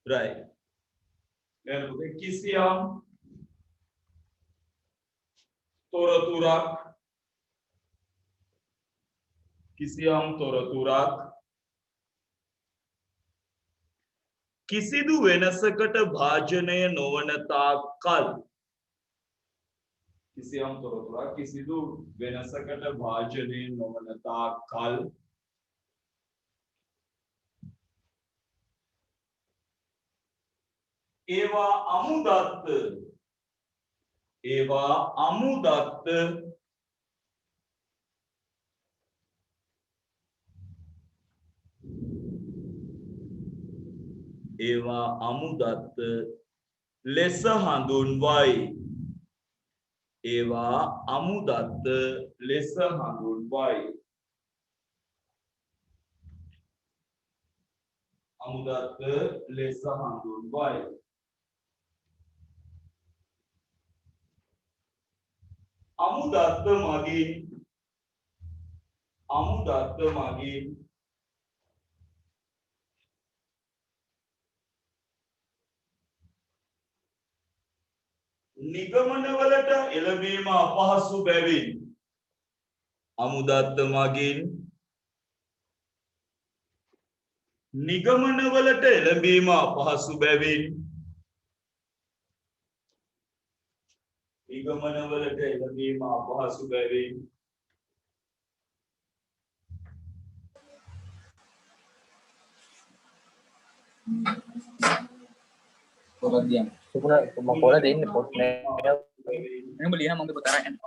Right किसियम තොරතුරක් කිසියම් තොරතුරක් කිසිදු වෙනසකට භාජනය නොවන තාක් කල් කිසියම් තොරතුරක් කිසිදු වෙනසකට භාජනය නොවන තාක් කල් ඒවා අමුදත්ත ලෙස හඳුන්වයි. ඒවා අමුදත්ත ලෙස හඳුන්වයි. අමුදත්ත ලෙස හඳුන්වයි. අමුදත්ත මගින් නිගමනවලට එළඹීම අපහසු බැවින් අමුදත්ත මගින් නිගමනවලට එළඹීම අපහසු බැවින් නිගමනවලට එළඹීම අපහසු බැවින් Kemudian, sebenarnya di ini potnya ini beli nama putaran.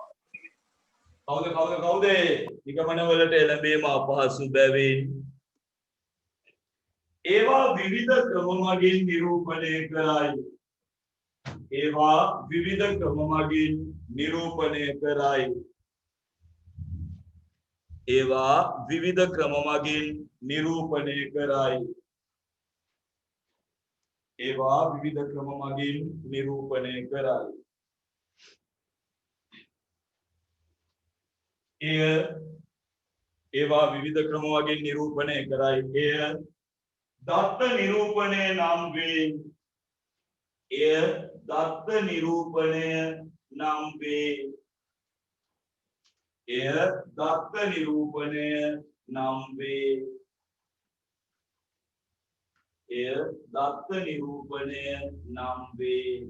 කවුද නිගමනවලට එළඹීම අපහසු බැවින් ඒවා විවිධ ක්‍රම මගින් නිරූපණය කරයි. ඒවා විවිධ ක්‍රම මගින් නිරූපණය කරයි. ඒවා විවිධ ක්‍රම මගින් නිරූපණය කරයි. ඒවා විවිධ ක්‍රම මගින් නිරූපණය කරයි. ඒවා විවිධ ක්‍රම මගින් නිරූපණය කරයි. එය දත්ත නිරූපණය නම් වේ. එය දත්ත නිරූපණය නම් වේ. එය දත්ත නිරූපණය නම් වේ. එය දත්ත නිරූපණය නම් වේ.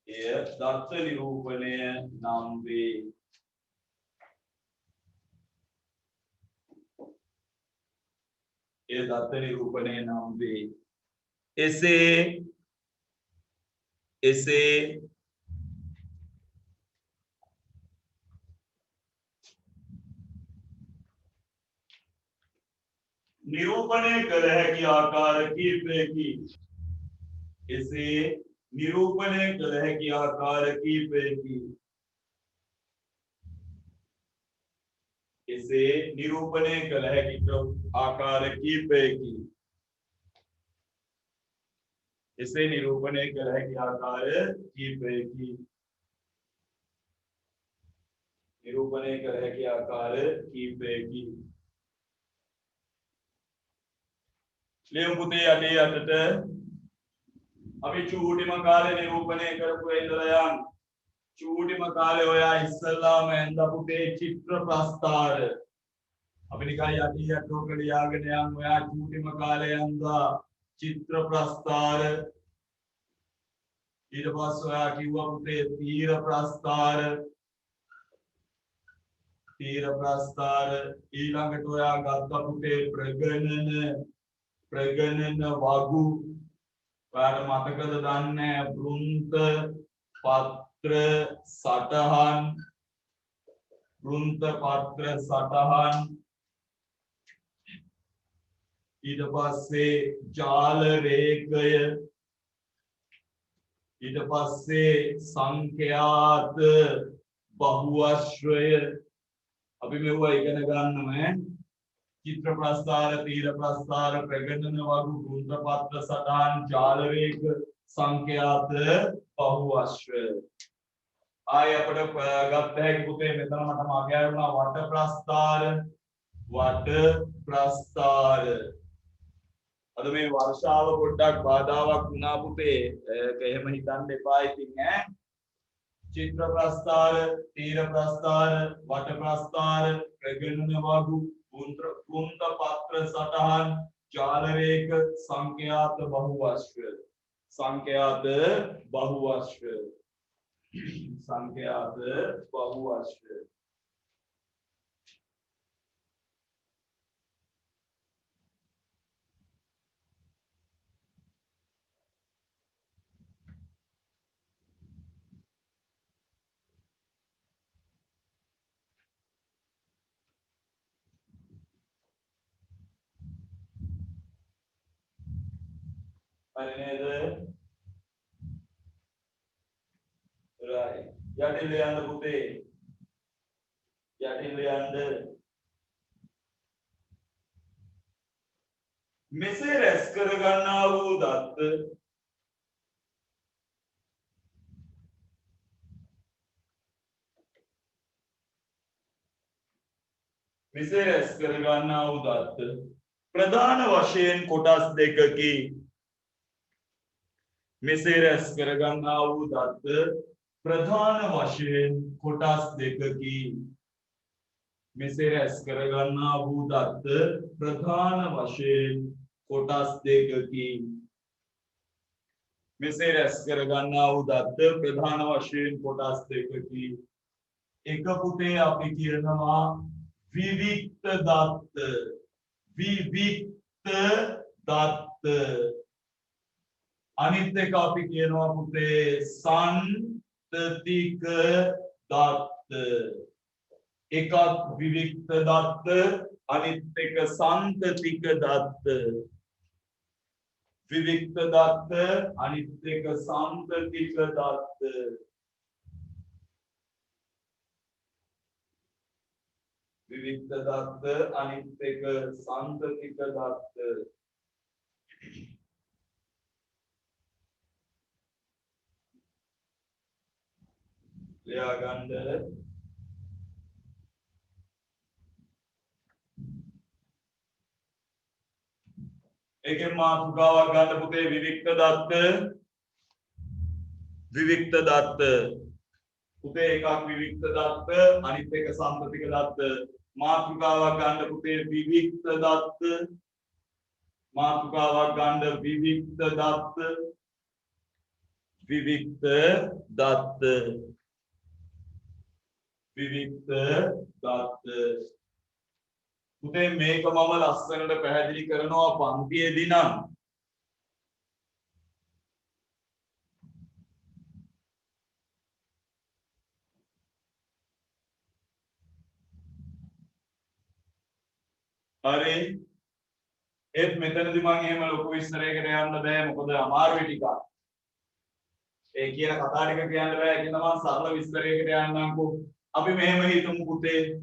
එය දත්ත නිරූපණය නම් වේ. එය දත්ත නිරූපණය නම් වේ. එසේ නිරූපණය කළ හැකි ආකාර කීපයකි. එසේ නිරූපණය කළ හැකි ආකාර කීපයකි. එසේ නිරූපණය කළ හැකි ආකාර කීපයකි. එසේ නිරූපණය කළ හැකි ආකාර කීපයකි. නිරූපණය කළ හැකි ආකාර කීපයකි. ලියමු පුතේ අඩේ අතට අපි චූටිම කාලේ නිරූපණය කරපු ඉඳලා යන් චූටිම කාලේ ඔයා ඉස්සල්ලාම ඇඳ පුතේ චිත්‍ර ප්‍රස්තාර අපි නිකන් යටි යටෝක ලියාගෙන යන් ඔයා චූටිම කාලේ ඇඳා චිත්‍ර ප්‍රස්තාර ඊට පස්සේ ඔයා කිව්වා පුතේ තීර ප්‍රස්තාර ඊළඟට ඔයා ගත්ත පුතේ ප්‍රගණන වගු ඔයාට මතකද දන්නේ වෘන්ත පත්‍ර සටහන් ඊට පස්සේ ජාල රේඛය ඊට පස්සේ සංඛ්‍යාත බහුවශ්‍රය අපි මෙවුවා ඉගෙන ගන්නවා චිත්‍ර ප්‍රස්තාර තීර ප්‍රස්තාර ප්‍රගණන වගු වෘන්ත පත්‍ර සටහන් ජාල රේඛ සංඛ්‍යාත බහුවශ්‍රය ආය අපිට ගත්ත හැකි පුතේ මෙතන මට මාගේ වුණා වට ප්‍රස්තාර අද මේ වර්ෂාව පොඩ්ඩක් බාධාවක් වුණා පුතේ. ඒක එහෙම හිතන්න එපා ඉතින් ඈ. චිත්‍ර ප්‍රස්ථාර, තීර ප්‍රස්ථාර, වට ප්‍රස්ථාර, ප්‍රගණන වගු, පුන්ත පත්‍ර සටහන්, ජාල රේඛ, සංඛ්‍යාත බහුවස්ත්‍ර. සංඛ්‍යාත බහුවස්ත්‍ර. සංඛ්‍යාත බහුවස්ත්‍ර. හරි නේද? right. යටිල්ල යන්න පුතේ. යටිල්ල යන්න. මෙසේ රැස් කර ගන්නා වූ දත්ත මෙසේ රැස් කර ගන්නා වූ දත්ත ප්‍රධාන වශයෙන් කොටස් දෙකකි. මෙසේ රැස් කර ගන්නා වූ දත්ත ප්‍රධාන වශයෙන් කොටස් දෙකකි. මෙසේ රැස් කර ගන්නා වූ දත්ත ප්‍රධාන වශයෙන් කොටස් දෙකකි. මෙසේ රැස් කර ගන්නා වූ දත්ත ප්‍රධාන වශයෙන් කොටස් දෙකකි. එක පුතේ අපි කියනවා විවික්ත දත්ත. විවික්ත දත්ත. අනිත් එක අපි කියනවා පුතේ සන්තතික දත්ත. එකක් විවික්ත දත්ත, අනිත් එක සන්තතික දත්ත. විවික්ත දත්ත, අනිත් එක සන්තතික දත්ත. විවික්ත දත්ත, අනිත් එක සන්තතික දත්ත. ලියා ගන්න. ඒකෙන් මාතෘකාවක් ගන්න පුතේ විවික්ත දත්ත. විවික්ත දත්ත. පුතේ එකක් විවික්ත දත්ත, අනිත් එක සම්පතික දත්ත. මාතෘකාවක් ගන්න පුතේ විවික්ත දත්ත. මාතෘකාවක් ගන්න විවික්ත දත්ත. විවික්ත දත්ත. විවික්ත දත්ත. පුතේ මේක මම ලස්සනට පැහැදිලි කරනවා පන්තියේදී නම්. හරි. ඒත් මෙතනදී මම එහෙම ලොකු විස්තරයකට යන්න බෑ මොකද අමාරුයි ටිකක්. ඒ කියන කතා ටික කියන්න බෑ කියන මම සරල විස්තරයකට යන්නම්කෝ. අපි මෙහෙම හිතමු පුතේ.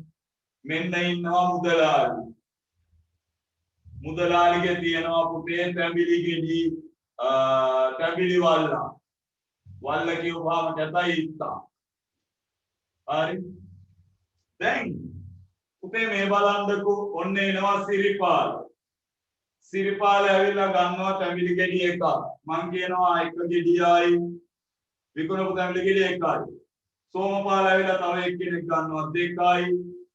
මෙන්න ඉන්නවා මුදලාලි. මුදලාලිගේ තියෙනවා පුතේ තැඹිලි ගෙඩි තැඹිලි වල්ල. වල්ල කියවම කැතයි ඉත්තා. හරි. දැන් පුතේ මේ බලන්නකෝ ඔන්න එනවා සිරිපාල. සිරිපාල ඇවිල්ලා ගන්නවා තැඹිලි ගෙඩි එකක්. මං කියනවා එක ගෙඩියයි විකුණපු තැඹිලි ගෙඩි එකයි. සෝමපාල ඇවිල්ලා තව එක්කෙනෙක් ගන්නවා දෙකයි.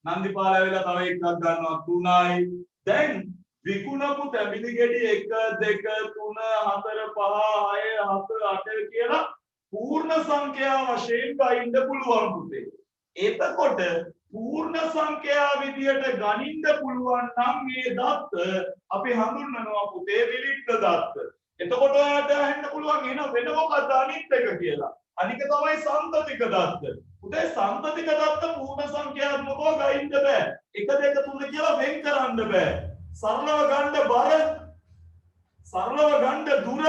නන්දිපාල ඇවිල්ලා තව එකක් ගන්නවා තුනයි. දැන් විකුණපු තැඹිලි ගෙඩි 1 2 3 4 5 6 7 8 කියලා පූර්ණ සංඛ්‍යා වශයෙන් ගයින්න පුළුවන් පුතේ. එතකොට පූර්ණ සංඛ්‍යා විදියට ගනින්න පුළුවන් නම් මේ දත්ත අපි හඳුන්වනවා පුතේ විවික්ත දත්ත. එතකොට ඔයාලට අහන්න පුළුවන් එන වෙන මොකක්ද අනිත් එක කියලා. අනික තමයි සම්පතික දත්ත. පුතේ සම්පතික දත්ත පූර්ණ සංඛ්‍යාත්මකව ගයින්න බෑ. 1 2 3 කියලා වෙන් කරන්න බෑ. සරලව ගන්න බර, සරලව ගන්න දුර,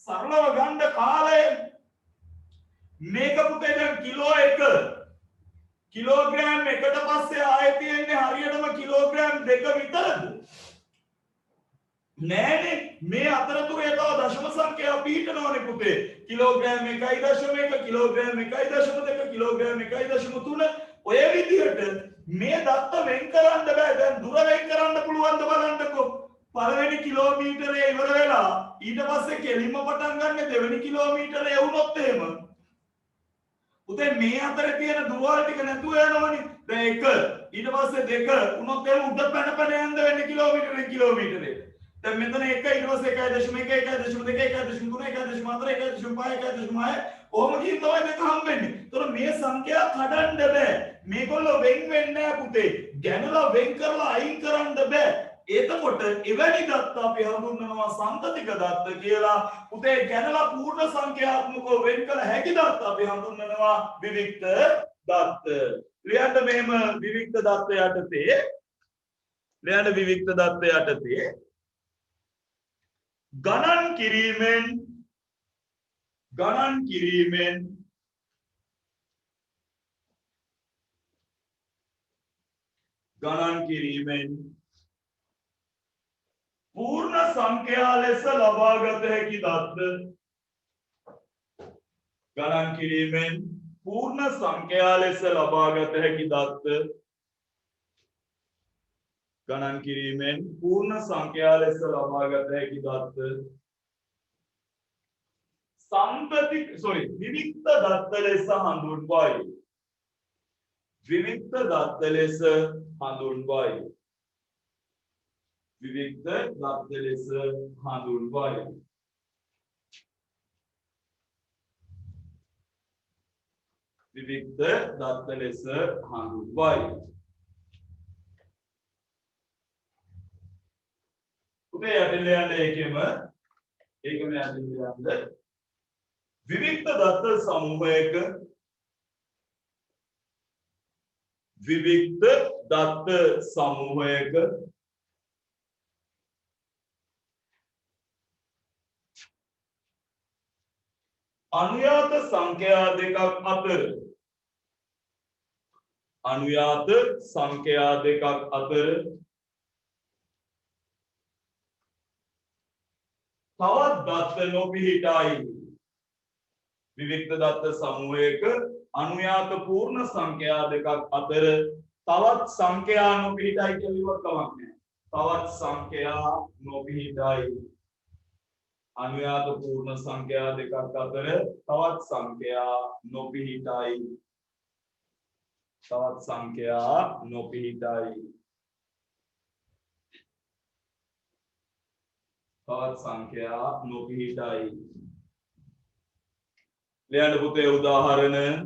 සරලව ගන්න කාලය. මේක පුතේ දැන් කිලෝ 1 කිලෝග්‍රෑම් එකට පස්සේ ආයෙ තියෙන්නේ හරියටම කිලෝග්‍රෑම් 2 විතරද? නෑනේ. මේ අතරතුරේ තව දශම සංඛ්‍යා පිහිටනවනේ පුතේ. කිලෝග්‍රෑම් 1.1 කිලෝග්‍රෑම් 1.2 කිලෝග්‍රෑම් 1.3 ඔය විදිහට මේ දත්ත වෙන් කරන්න බෑ. දැන් දුර වෙන් කරන්න පුළුවන්ද බලන්නකෝ. පළවෙනි කිලෝමීටරේ ඉවර වෙලා ඊට පස්සේ කෙලින්ම පටන් ගන්න දෙවෙනි කිලෝමීටරේ වුණොත් එහෙම උතේ මේ අතරේ තියෙන දුරවල් ටික නැතුව යනවනේ. දැන් 1 ඊට පස්සේ 2 වුණොත් එහෙම උඩ පැන පැන යන්න වෙන්නේ කිලෝමීටරේ කිලෝමීටරේ. දැන් මෙතන 1 ඊට පස්සේ 1.1 1.2 1.3 1.4 1.5 1.6 ඔහොම ගිහින් තමයි මේක හම්බෙන්නේ. ඒතකොට මේ සංඛ්‍යා කඩන්න බෑ. මේගොල්ලෝ වෙන් වෙන්නේ නැහැ පුතේ. ගැනලා වෙන් කරලා අයින් කරන්න බෑ. එතකොට එවැනි දත්ත අපි හඳුන්වනවා සංතතික දත්ත කියලා. පුතේ ගැනලා පූර්ණ සංඛ්‍යාත්මකව වෙන් කළ හැකි දත්ත අපි හඳුන්වනවා විවික්ත දත්ත. ලියන්න මෙහෙම විවික්ත දත්ත යටතේ ලියන්න විවික්ත දත්ත යටතේ ගණන් කිරීමෙන් पूर्ण संख्या लेस लभागत හැකි දත්ත ගණන් කිරීමෙන් पूर्ण संख्या लेस ලබාගත හැකි දත්ත ගණන් කිරීමෙන් पूर्ण संख्या लेस ලබාගත හැකි දත්ත විවික්ත දත්ත ලෙස හඳුන්වයි. විවික්ත දත්ත ලෙස හඳුන්වයි. විවික්ත දත්ත ලෙස හඳුන්වයි. විවික්ත දත්ත ලෙස හඳුන්වයි. උදේ යටින් ඒකෙම යටින් විවික්ත දත්ත සමූහයක අනුයාත සංඛ්‍යා දෙකක් අතර තවත් දත්ත නොපිහිටයි. විවික්ත දත්ත සමූහයක අනුයාත පූර්ණ සංඛ්‍යා දෙකක් අතර තවත් සංඛ්‍යා නොපිහිටයි කියලවත් කමක් නැහැ. තවත් සංඛ්‍යා නොපිහිටයි. අනුයාත පූර්ණ සංඛ්‍යා දෙකක් අතර තවත් සංඛ්‍යා නොපිහිටයි. තවත් සංඛ්‍යා නොපිහිටයි. තවත් සංඛ්‍යා නොපිහිටයි. ලියන්න පුතේ උදාහරණ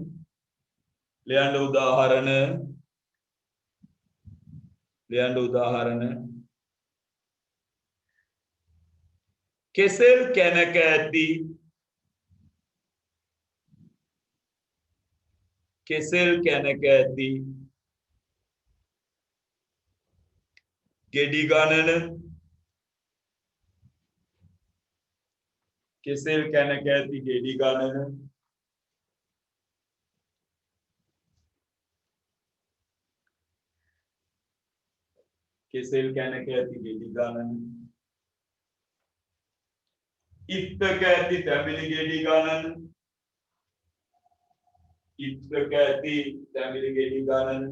කෙසෙල් කැනක ඇති ගෙඩි ගණන කෙසෙල් කැනක ඇති ගෙඩි ගණන ඉත්තක ඇති තැඹිලි ගෙඩි ගණන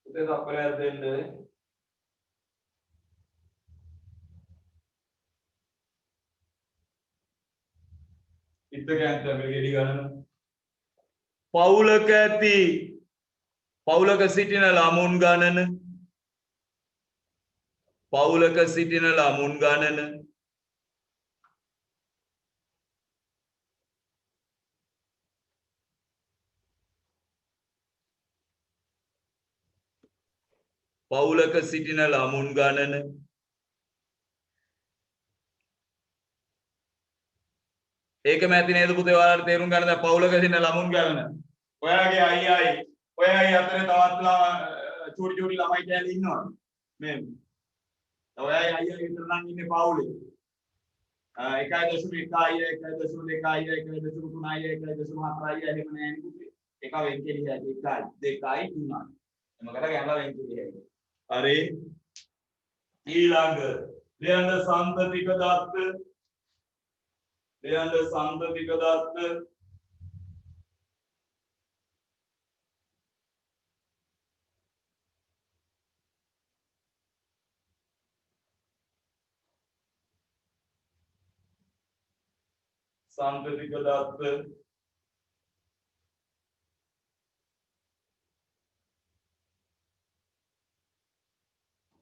උදේ තප්පරයක් දෙන්න. ඉත්තක ඇති තැඹිලි ගෙඩි ගණන පවුලක සිටින ළමුන් ගණන ඒකම ඇති නේද පුතේ ඔයාලට තේරුම් ගන්න දැන් පවුලක සිටින ළමුන් ගණන. ඔයාගේ අයියායි ඔයාගේ අතරේ තවත් චූටි ළමයි කැලේ ඉන්නවා. මේ ඔයාගේ අයියා විතර නම් ඉන්නේ පවුලේ. 1.1යි 1.2යි 1.3යි 1.4යි එහෙම නෑනේ පුතේ. එක වෙන් කෙලිය හැකි 1යි 2යි 3යි. එමකට ගෑනලා වෙන් කෙලිය හැකි. හරි. ඊළඟ දෙයන්ද සම්පතික දත්ත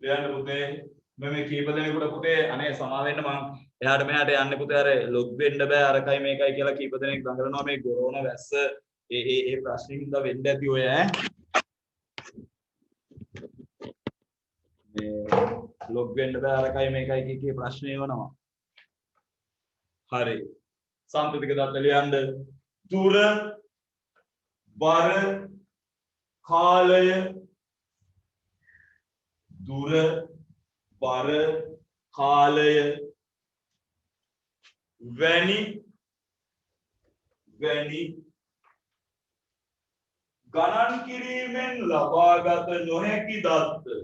දෙයන්ද පුතේ මේ කීප දෙනෙකුට පුතේ අනේ සමා වෙන්න මං එහාට මෙහාට යන්නේ පුතේ අර ලොග් වෙන්න බෑ අරකයි මේකයි කියලා කීප දෙනෙක් දඟලනවා මේ කොරෝනා වැස්ස ඒ ප්‍රශ්නින්ද වෙන්න ඇති ඔය ඈ මේ ලොග් වෙන්න බෑ අරකයි මේකයි කිය ප්‍රශ්න එවනවා හරි සම්පතික දත්ත ලියන්න දුර බර කාලය දුර බර කාලය වැනි ගණන් කිරීමෙන් ලබාගත නොහැකි දත්ත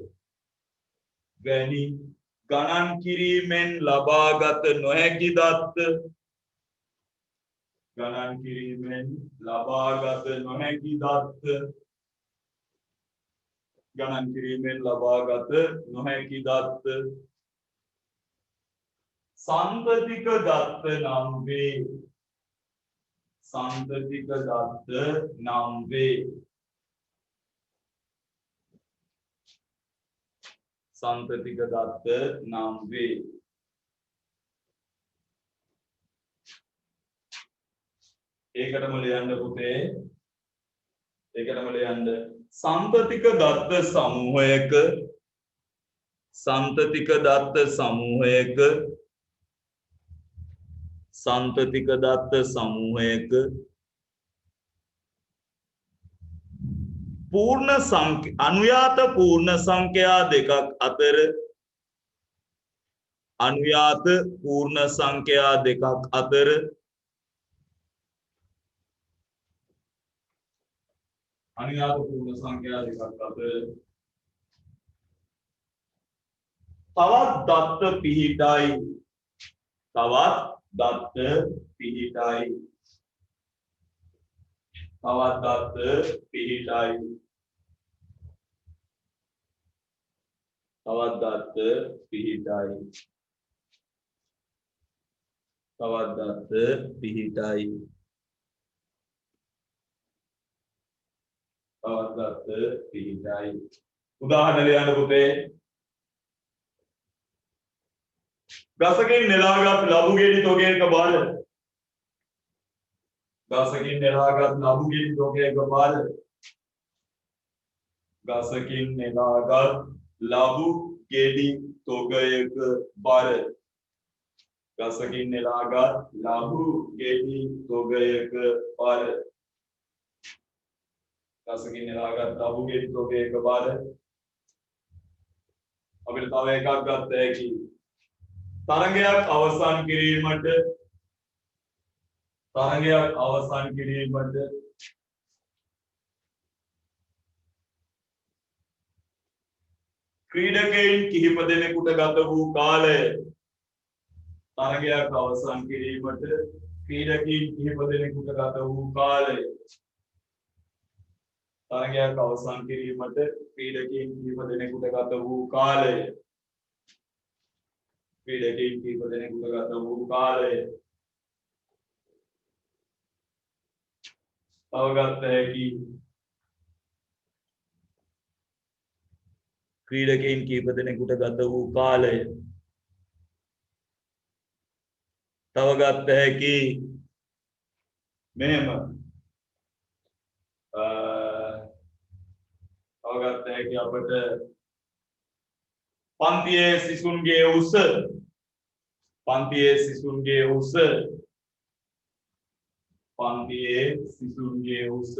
වැනි ගණන් කිරීමෙන් ලබාගත නොහැකි දත්ත ගණන් කිරීමෙන් ලබාගත නොහැකි දත්ත ගණන් කිරීමෙන් ලබාගත නොහැකි දත්ත සම්පතික දත්ත නම් වේ සම්පතික දත්ත නම් වේ සම්පතික දත්ත නම් වේ ඒකටම ලියන්න පුතේ ඒකටම ලියන්න සම්පතික දත්ත සමූහයක සම්පතික දත්ත සමූහයක සම්පතික දත්ත සමූහයක पूर्ण अनुयात पूर्ण संख्या දෙකක් අතර अनुयात पूर्ण संख्या දෙකක් අතර अनुयात पूर्ण संख्या දෙකක් අතර තවත් දත්ත පිහිටයි තවත් දත්ත පිහිටයි තවත් දත්ත පිහිටයි තවත් දත්ත පිහිටයි තවත් දත්ත පිහිටයි තවත් දත්ත පිහිටයි උදාහරණ ලියන්න පුතේ ගසකින් නෙලාගත් ලබු ගෙඩි තොගයක බාල ගසකින් නෙලාගත් ලබු ගෙඩි තොගයක බාල ගසකින් නෙලාගත් ලබු ගෙඩි තොගයක බර ගසකින් නෙලාගත් ලබු ගෙඩි තොගයක බර ගසකින් නෙලාගත් ලබු ගෙඩි තොගයක බර අපිට තව එකක් ගත්ත හැකි තරගයක් අවසන් කිරීමට ක්‍රීඩකයන් කිහිප දෙනෙකුට ගත වූ කාලය තරගයක් අවසන් කිරීමට ක්‍රීඩකයන් කිහිප දෙනෙකුට ගත වූ කාලය තරගයක් අවසන් කිරීමට ක්‍රීඩකයන් කිහිප දෙනෙකුට ගත වූ කාලය ක්‍රීඩකයන් කිහිප දෙනෙකුට ගත වූ කාලය අවගත හැකි ක්‍රීඩකයන් කිහිප දෙනෙකුට ගත වූ කාලය තව ගත හැකි මෙහෙම තව ගත හැකි අපට පන්තියේ සිසුන්ගේ උස පන්තියේ සිසුන්ගේ උස පන්තියේ සිසුන්ගේ උස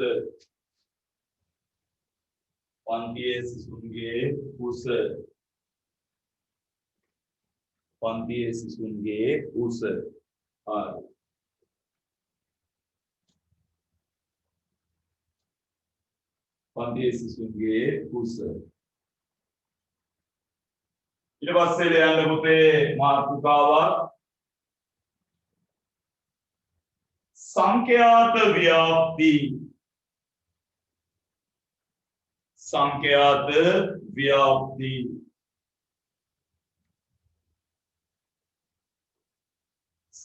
පන්තියේ සිසුන්ගේ උස පන්තියේ සිසුන්ගේ උස. හරි. පන්තියේ සිසුන්ගේ උස. ඊට පස්සේ ලියන්න පුතේ මාතෘකාවක් සංඛ්‍යාත ව්‍යාප්ති. संख्यात व्याप्ति.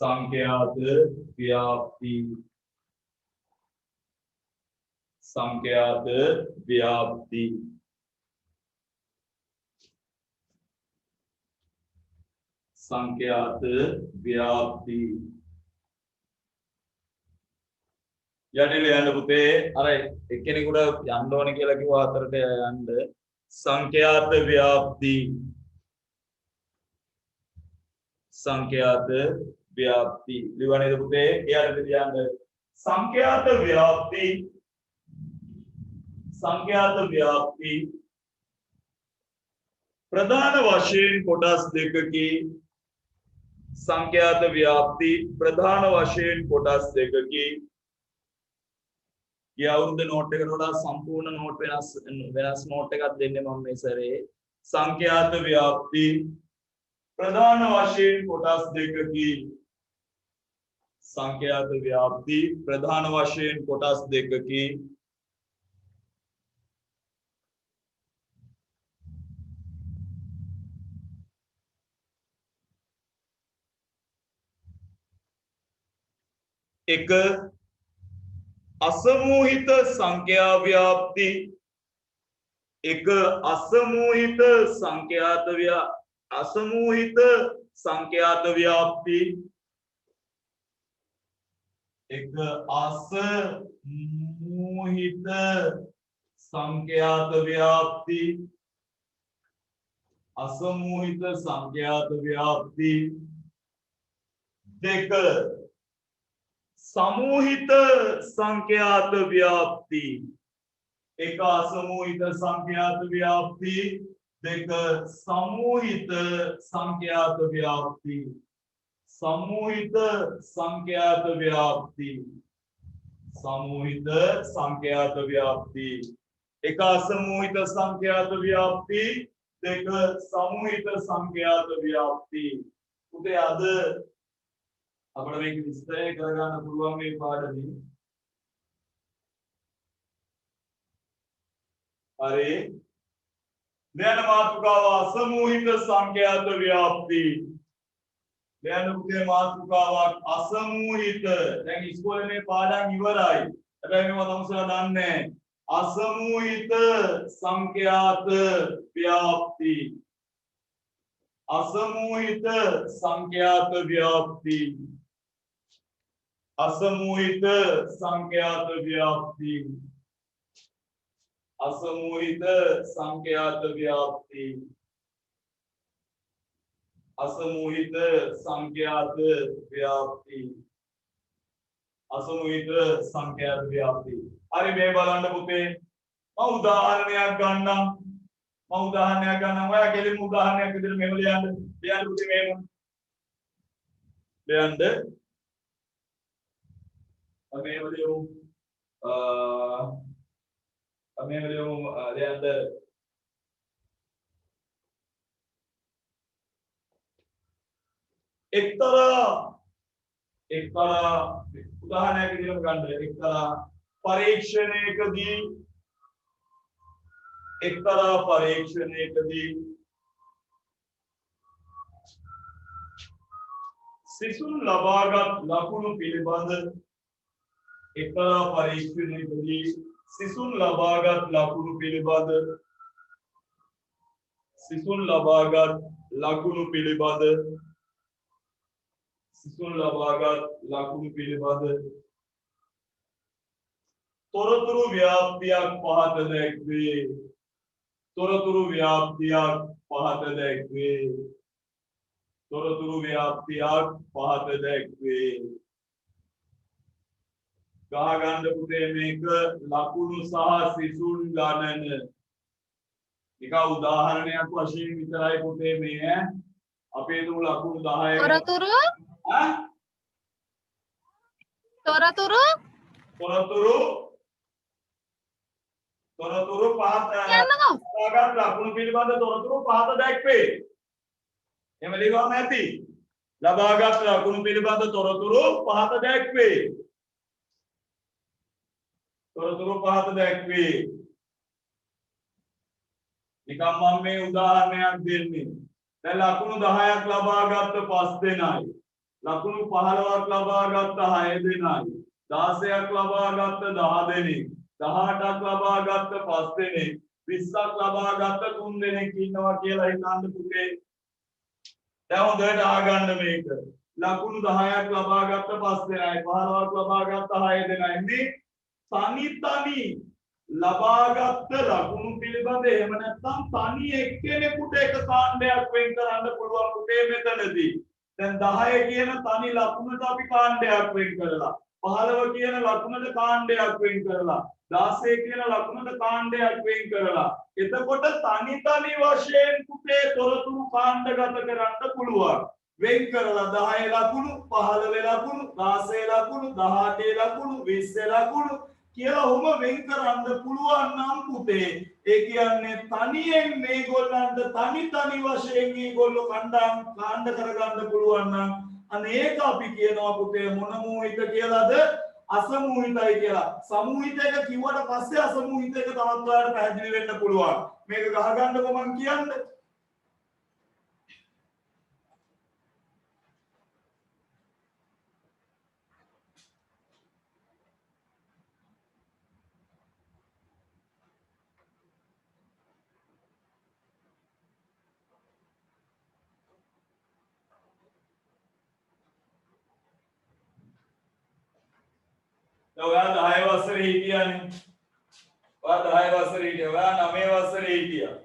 संख्यात व्याप्ति. संख्यात व्याप्ति. संख्यात व्याप्ति. යටිල යන්න පුතේ අර එක්කෙනෙකුට යන්න ඕනේ කියලා කිව්වා අතරට යන්න සංඛ්‍යාත ව්‍යාප්ති. සංඛ්‍යාත ව්‍යාප්ති ලිවන්නේද පුතේ එයාට ලියන්න සංඛ්‍යාත ව්‍යාප්ති. සංඛ්‍යාත ව්‍යාප්ති ප්‍රධාන වශයෙන් කොටස් දෙකකි. සංඛ්‍යාත ව්‍යාප්ති ප්‍රධාන වශයෙන් කොටස් දෙකකි. අවුරුද්ද නෝට් එකට වඩා සම්පූර්ණ නෝට් වෙනස් නෝට් එකක් දෙන්නේ මම මේ සැරේ. සංඛ්‍යාත ව්‍යාප්ති ප්‍රධාන වශයෙන් කොටස් දෙකකි. සංඛ්‍යාත ව්‍යාප්ති ප්‍රධාන වශයෙන් කොටස් දෙකකි. एक असमूहित संख्या व्याप्ति. एक असमूहित संख्यात व्याप्ति. एक असमूहित संख्यात व्याप्ति. असमूहित संख्यात व्याप्ति. देख समूहित संख्यात व्याप्ति. एक असमूहित संख्यात व्याप्ति. देख समूहित संख्यात व्याप्ति. समूहित संख्यात व्याप्ति. समूहित संख्यात व्याप्ति. एक असमूहित संख्यात व्याप्ति. देख समूहित संख्यात व्याप्ति. उते आद අපිට මේක විස්තරය කරගන්න පුළුවන් මේ පාඩමේ. හරි. දැන් මාතෘකාව අසමූහිත සංඛ්‍යාත ව්‍යාප්ති. දැන් උදේ මාතෘකාවක් අසමූහිත. දැන් ඉස්කෝලේ මේ පාඩම් ඉවරයි. හැබැයි මේව තමසලා දන්නේ අසමූහිත සංඛ්‍යාත ව්‍යාප්ති. असमूहित संख्यात व्याप्ति. असमूहित संख्यात व्याप्ति. असमूहित संख्यात व्याप्ति. असमूहित संख्यात व्याप्ति. असमूहित संख्यात व्याप्ति. अरे मैं බලන්න පුතේ මම උදාහරණයක් ගන්නම්. මම උදාහරණයක් ගන්නම්. ඔයා කෙලින්ම උදාහරණයක් විදිහට මෙහෙම ලියන්න. ලියන්න පුතේ මෙහෙම. ලියන්න. මෙහෙම ලියමු. මෙහෙම ලියමු. ලියන්න. එක්තරා උදාහරණයක් විදිහට ගන්න. එක්තරා පරීක්ෂණයකදී සිසුන් ලබාගත් ලකුණු පිළිබඳ එක්තරා පරීක්ෂණයකදී සිසුන් ලබාගත් ලකුණු පිළිබඳ තොරතුරු ව්‍යාප්තියක් පහත දැක්වේ. තොරතුරු ව්‍යාප්තියක් පහත දැක්වේ. තොරතුරු ව්‍යාප්තියක් පහත දැක්වේ. ගහගන්න පුතේ මේක ලකුණු සහ සිසුන් ගණන. එක උදාහරණයක් වශයෙන් විතරයි පුතේ මේ අපි හිතමු ලකුණු 10 තොරතුරු ඈ තොරතුරු තොරතුරු පහත කියන්නකෝ. ලබාගත් ලකුණු පිළිබඳ තොරතුරු පහත දැක්වේ. එහෙම ලියවම ඇති. ලබාගත් ලකුණු පිළිබඳ තොරතුරු පහත දැක්වේ. තොරතුරු පහත දැක්වේ. නිකම් මම මේ උදාහරණයක් දෙන්නේ. දැන් ලකුණු 10ක් ලබාගත්ත 5 දෙනයි. ලකුණු 15ක් ලබාගත්ත 6 දෙනයි. 16ක් ලබාගත්ත 10 දෙනෙක්. 18ක් ලබාගත්ත 5 දෙනෙක්. 20ක් ලබාගත්ත 3 දෙනෙක් ඉන්නවා කියලා හිතන්න පුතේ. දැන් හොඳට අහගන්න මේක. ලකුණු 10ක් ලබාගත්ත 5 දෙනයි. 15ක් ලබාගත්ත 6 දෙනයි. මේ තනි ලබාගත් ලකුණු පිළිබඳ එහෙම නැත්නම් තනි එක්කෙනෙකුට එක කාණ්ඩයක් වෙන් කරන්න පුළුවන් පුතේ මෙතනදී. දැන් 10 කියන තනි ලකුණට අපි කාණ්ඩයක් වෙන් කරලා 15 කියන ලකුණට කාණ්ඩයක් වෙන් කරලා 16 කියන ලකුණට කාණ්ඩයක් වෙන් කරලා එතකොට තනි වශයෙන් පුතේ තොරතුරු කාණ්ඩගත කරන්න පුළුවන්. වෙන් කරලා 10 ලකුණු 15 ලකුණු 16 ලකුණු 18 ලකුණු 20 ලකුණු කියලා ඔහොම වෙන් කරන්න පුළුවන් නම් පුතේ ඒ කියන්නේ තනියෙන් මේගොල්ලන්ට තනි වශයෙන් මේගොල්ලෝ කාණ්ඩ කරගන්න පුළුවන් නම් අනේක අපි කියනවා පුතේ මොන මූහිත කියලාද අසමූහිතයි කියලා. සමූහිතයක කිව්වට පස්සේ අසමූහිතයක තවත් ඔයාලට පැහැදිලි වෙන්න පුළුවන්. මේක ගහගන්නකො මම කියන්නේ. ඔයා 10 වසරේ හිටියානේ. ඔයා 10 වසරේ හිටියා. ඔයා 9 වසරේ හිටියා.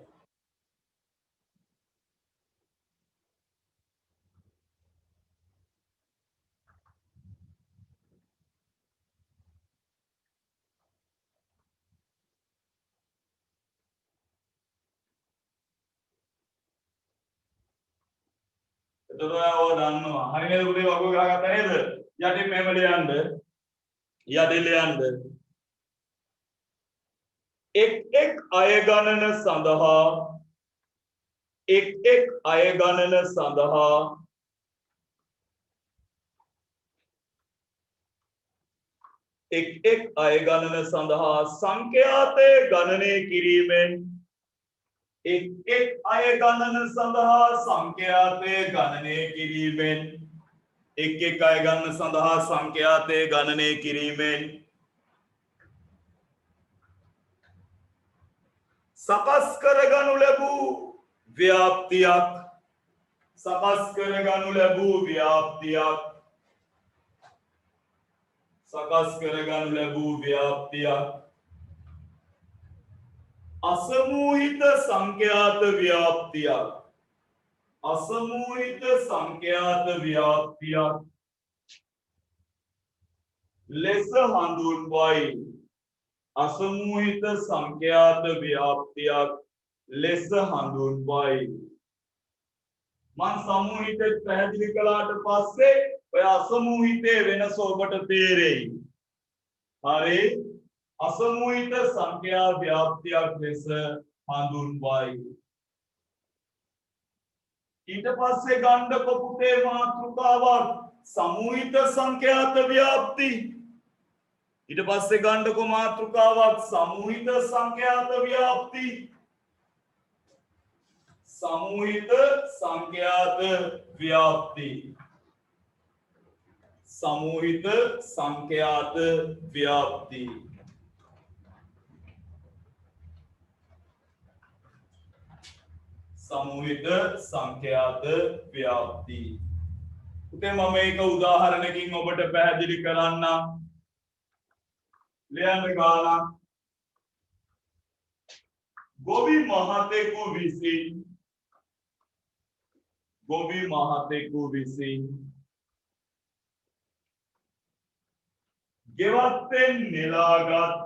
එතකොට ඔයා දන්නවා. හරියද පුතේ වගුව ගහගත්තා නේද? යටින් මෙහෙම ලියන්න. යටින් ලියන්න. එක් අය ගණන සඳහා එක් අය ගණන සඳහා එක් අය ගණන සඳහා සංඛ්‍යාතය ගණනය කිරීමෙන් එක් අය ගණන සඳහා සංඛ්‍යාතය ගණනය කිරීමෙන් එක් අය ගණන සඳහා සංඛ්‍යාතය ගණනය කිරීමෙන් සකස් කරගනු ලැබූ ව්‍යාප්තියක් සකස් කරගනු ලැබූ ව්‍යාප්තියක් සකස් කරගනු ලැබූ ව්‍යාප්තියක් අසමූහිත සංඛ්‍යාත ව්‍යාප්තියක් අසමූහිත සංඛ්‍යාත ව්‍යාප්තියක් ලෙස හඳුන්වයි. අසමූහිත සංඛ්‍යාත ව්‍යාප්තියක් ලෙස හඳුන්වයි. මං සමූහිතේ පැහැදිලි කළාට පස්සේ ඔය අසමූහිතේ වෙනස ඔබට තේරෙයි. හරි? අසමූහිත සංඛ්‍යා ව්‍යාප්තියක් ලෙස හඳුන්වයි. ඊට පස්සේ ගණ්ඩක පුතේ මාතෘකාවක් සමූහිත සංඛ්‍යාත ව්‍යාප්ති. ඊට පස්සේ ගණ්ඩක මාතෘකාවක් සමූහිත සංඛ්‍යාත ව්‍යාප්ති. සමූහිත සංඛ්‍යාත ව්‍යාප්ති. සමූහිත සංඛ්‍යාත ව්‍යාප්ති. සමූහිත සංඛ්‍යාත ව්‍යාප්ති. පුතේ මම මේක උදාහරණකින් ඔබට පැහැදිලි කරන්නම්. ලියන්න ගාලා. ගොවි මහතෙකු විසින් ගෙවත්තෙන් නෙලාගත්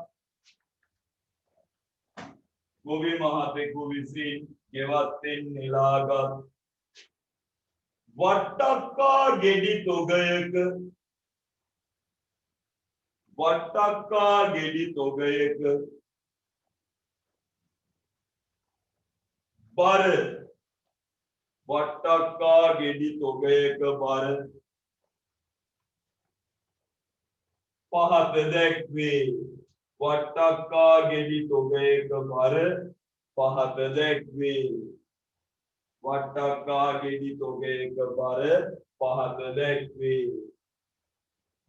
ගොවි මහතෙකු විසින් ගෙවත්තෙන් නෙලාගත් වට්ටක්කා ගෙඩි තොගයක බර වට්ටක්කා ගෙඩි තොගයක බර පහත දැක්වේ වට්ටක්කා ගෙඩි තොගයක බර පහත දැක්වේ වට්ටක්කා ගෙඩි තොගයක බර පහත දැක්වේ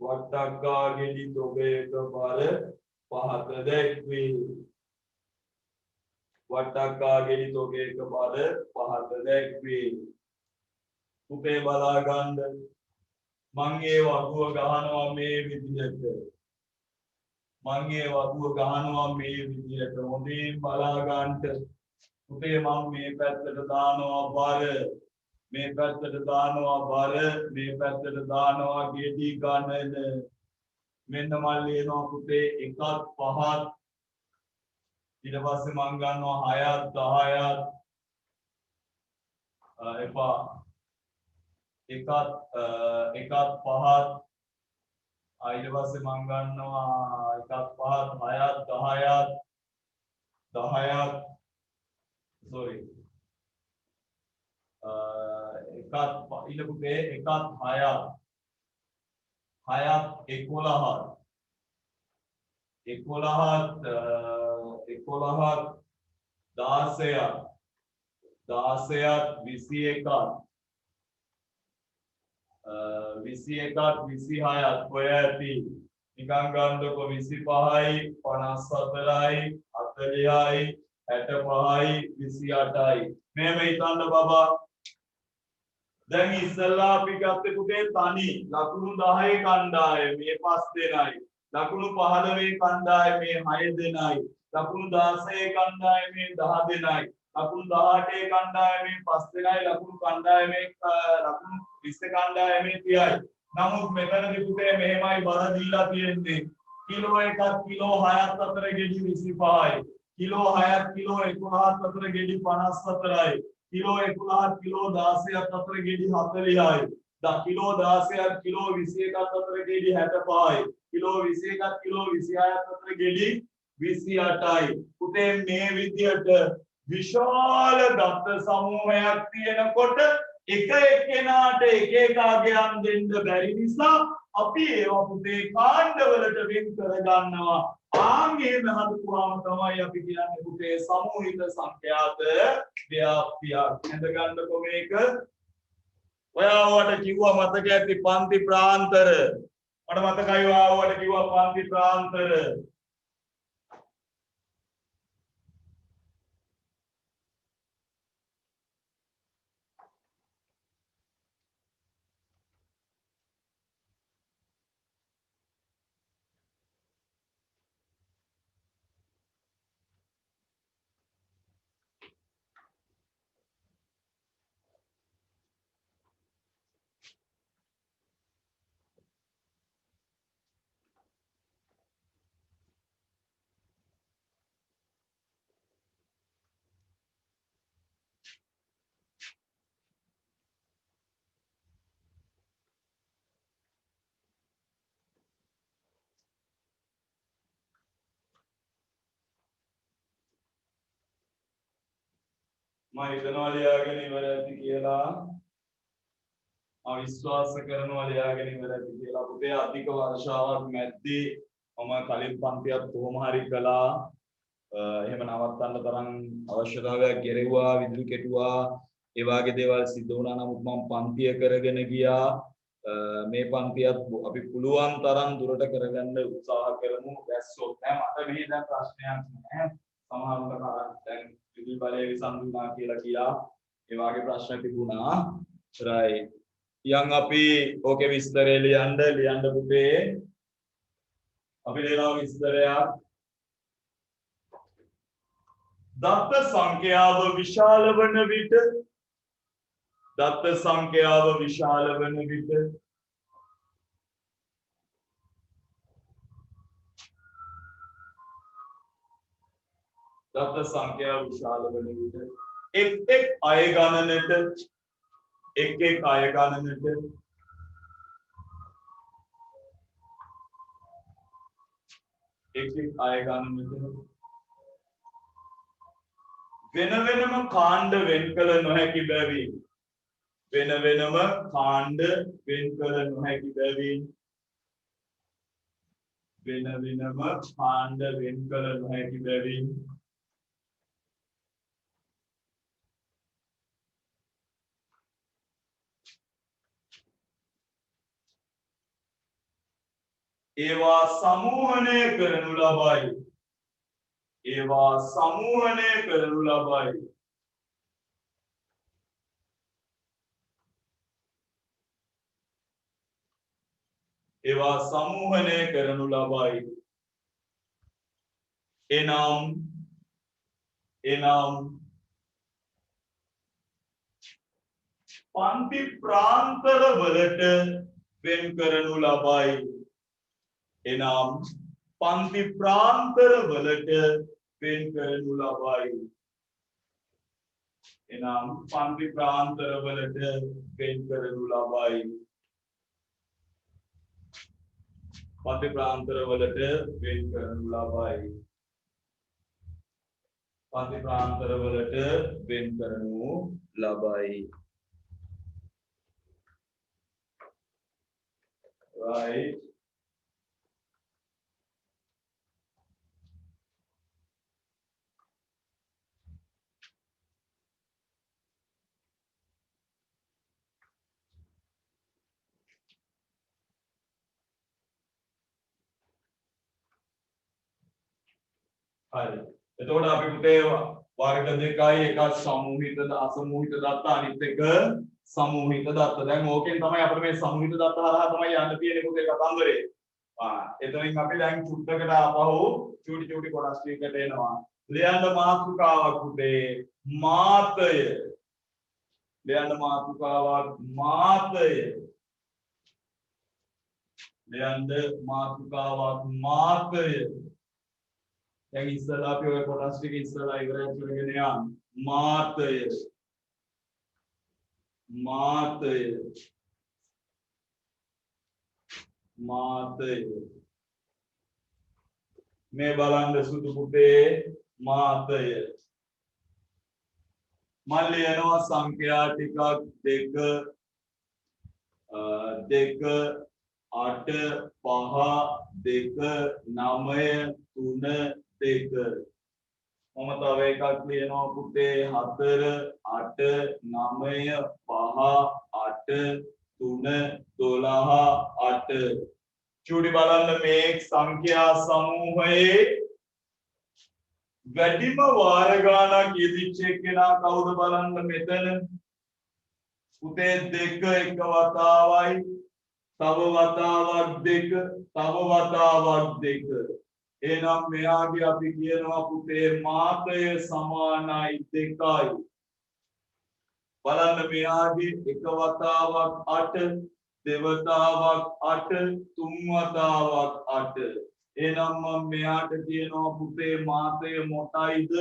වට්ටක්කා ගෙඩි තොගයක බර පහත දැක්වේ වට්ටක්කා ගෙඩි තොගයක බර පහත දැක්වේ පුතේ බලා ගන්න මං ඒ වගුව ගහනවා මේ විදිහට හොඳින් බලා ගන්න පුතේ මම මේ පැත්තට දානවා බර මේ පැත්තට දානවා බර මේ පැත්තට දානවා ගෙඩි ගන්නන මෙන්න මම ලියනවා පුතේ 1ත් 5ත් ඊට පස්සේ මම ගන්නවා 6ත් 10ත් එපා 1ත් 5ත් ඊට පස්සේ මම ගන්නවා 1ත් 5ත් 6ත් 10ත් sorry එකත් ඊට පුතේ 1ත් 6ත් 11ත් 21ත් 26ත් ඔය ඇති නිකන් ගන්නකො 25යි 54යි 40යි 65යි 28යි මෙහෙම හිතන්න බබා දැන් ඉස්සල්ලා අපි ගත්තේ පුතේ තනි ලකුණු 10 කණ්ඩායම මේ 5 දෙනයි ලකුණු 15 කණ්ඩායමේ 6 දෙනයි ලකුණු 16 කණ්ඩායමේ 10 දෙනයි ලකුණු 18 කණ්ඩායමේ 5 දෙනයි ලකුණු කණ්ඩායමේ ලකුණු 20 කණ්ඩායමේ 30යි නමුත් මෙතනදී පුතේ මෙහෙමයි බර දීලා තියෙන්නේ කිලෝ 1ක් කිලෝ 6ක් අතර ගෙඩි 25යි කිලෝ 6ක් කිලෝ 11ක් අතර ගෙඩි 54යි किलो 11 किलो 16 අතර ගෙඩි 40යි කිලෝ 16 කිලෝ 21 අතර ගෙඩි 65යි කිලෝ 21 කිලෝ 26 අතර ගෙඩි 28යි පුතේ මේ විදියට විශාල දත්ත සමූහයක් තියෙනකොට එක එක්කෙනාට එක එක අගයන් දෙන්න බැරි නිසා අපි ඒවා පුතේ කාණ්ඩවලට වෙන් කර ගන්නවා ආන්ගේම හදුවාම තමයි අපි කියන්නේ පුතේ සමූහික සංඛ්‍යාත ව්‍යාප්තියක් හඳ ගන්නකො මේක ඔයාවට කිව්වා මතක ඇති පන්ති ප්‍රාන්තර මට මතකයි ඔයාවට කිව්වා පන්ති ප්‍රාන්තර මම හිතනවා ලියාගෙන ඉවර ඇති කියලා අවිශ්වාස කරනවා ලියාගෙන ඉවර ඇති කියලා පුතේ අධික වර්ෂාවක් මැද්දේ මම කලින් පන්තියක් කොහොම හරි කළා එහෙම නවත්තන්න තරම් අවශ්‍යතාවයක් ගෙරෙව්වා විදුලි කෙටුවා ඒ වගේ දේවල් සිද්ධ වුණා නමුත් මම පන්තිය කරගෙන ගියා මේ පන්තියත් අපි පුළුවන් තරම් දුරට කරගන්න උත්සාහ කරමු දැස්සොත් නෑ මට මෙහි දැන් ප්‍රශ්නයක් නෑ සමහරවිට දැන් විදුලි බලය විසඳුණා කියලා කියා ඒ වගේ ප්‍රශ්න තිබුණා right යන් අපි ඕකේ විස්තරය ලියන්න පුතේ අපි ලියනවා විස්තරයක් දත්ත සංඛ්‍යාව විශාල වන විට දත්ත සංඛ්‍යාව විශාල වන විට දත්ත සංඛ්‍යාව විශාල වන විට එක් අය ගණනට एक आय ගණනට एक आय ගණනට වෙන වෙනම කාණ්ඩ වෙන් කළ නොහැකි බැවින් වෙන වෙනම කාණ්ඩ වෙන් කළ නොහැකි බැවින් වෙන වෙනම කාණ්ඩ වෙන් කළ නොහැකි බැවින් ඒවා සමූහණය කරනු ලබයි ඒවා සමූහණය කරනු ලබයි ඒවා සමූහණය කරනු ලබයි එනම් පන්ති ප්‍රාන්තර වලට වෙන් කරනු ලබයි එනම් පන්ති ප්‍රාන්තර වලට වෙන් කරනු ලබයි එනම් පන්ති ප්‍රාන්තර වලට වෙන් කරනු ලබයි පන්ති ප්‍රාන්තර වලට වෙන් කරනු ලබයි පන්ති ප්‍රාන්තර වලට වෙන් කරනු ලබයි right හරි එතකොට අපි පුතේ වර්ග දෙකයි එකක් සමූහිත අසමූහිත දත්ත අනිත් එක සමූහිත දත්ත දැන් ඕකෙන් තමයි අපිට මේ සමූහිත දත්ත හරහා තමයි යන්න තියෙන්නේ පුතේ කතන්දරේ එතනින් අපි දැන් චුට්ටකට ආපහු චූටි කොටස් ටිකකට එනවා ලියන්න මාතෘකාවක් පුතේ මාතය ලියන්න මාතෘකාවක් මාතය ලියන්න මාතෘකාවක් මාතය දැන් ඉස්සලා අපි ඔය කොටස් ටික ඉස්සලා ඉවරයි කරගෙන යන්න මාතය මේ බලන්න සුදු පුතේ මාතය මම ලියනවා සංඛ්‍යා ටිකක් 2 2 8 5 2 9 3 2 මම තව එකක් ලියනවා පුතේ 4 8 9 5 8 3 12 8 චූටි බලන්න මේ සංඛ්‍යා සමූහයේ වැඩිම වාර ගානක් යෙදිච්ච එක්කෙනා කවුද බලන්න මෙතන පුතේ 2 එක වතාවයි තව වතාවක් 2 තව වතාවක් 2 එහෙනම් මෙයාගේ අපි කියනවා පුතේ මාතය සමානයි 2යි බලන්න මෙයාගේ එක වතාවක් 8 දෙවතාවක් 8 තුන් වතාවක් 8 එහෙනම් මම මෙයාට කියනවා පුතේ මාතය මොකයිද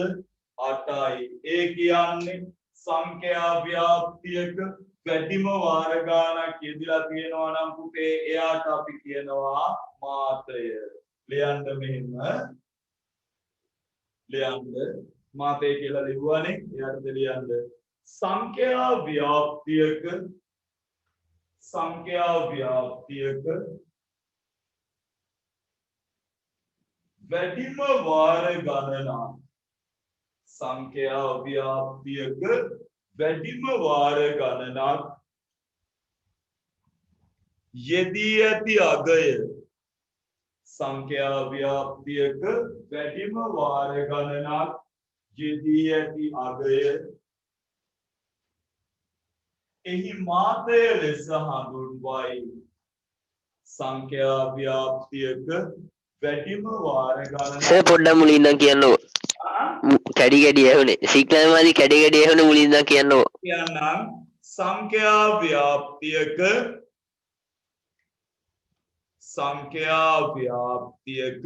8යි ඒ කියන්නේ සංඛ්‍යා ව්‍යාප්තියක වැඩිම වාර ගානක් යෙදලා තියෙනවා නම් පුතේ එයාට අපි කියනවා මාතය ලියන්න මෙහෙම ලියන්න මාතය කියලා ලිව්වනේ එයාට ලියන්න සංඛ්‍යා ව්‍යාප්තියක වැඩිම වාර ගණනක් සංඛ්‍යා ව්‍යාප්තියක වැඩිම වාර ගණනක් යෙදී ඇති අගය සංඛ්‍යා ව්‍යාප්තියක වැඩිම වාර ගණනක් යෙදී ඇති අගය එහි මාතය ලෙස හඳුන්වයි සංඛ්‍යා ව්‍යාප්තියක වැඩිම වාර ගණනක් සර් පොඩ්ඩක් මුලින් ඉඳන් කියන්නකෝ කැඩි කැඩි ඇහුනේ සිග්නල් කැඩි කැඩි ඇහුනේ මුලින් ඉඳන් කියන්නකෝ කියන්නම් සංඛ්‍යා ව්‍යාප්තියක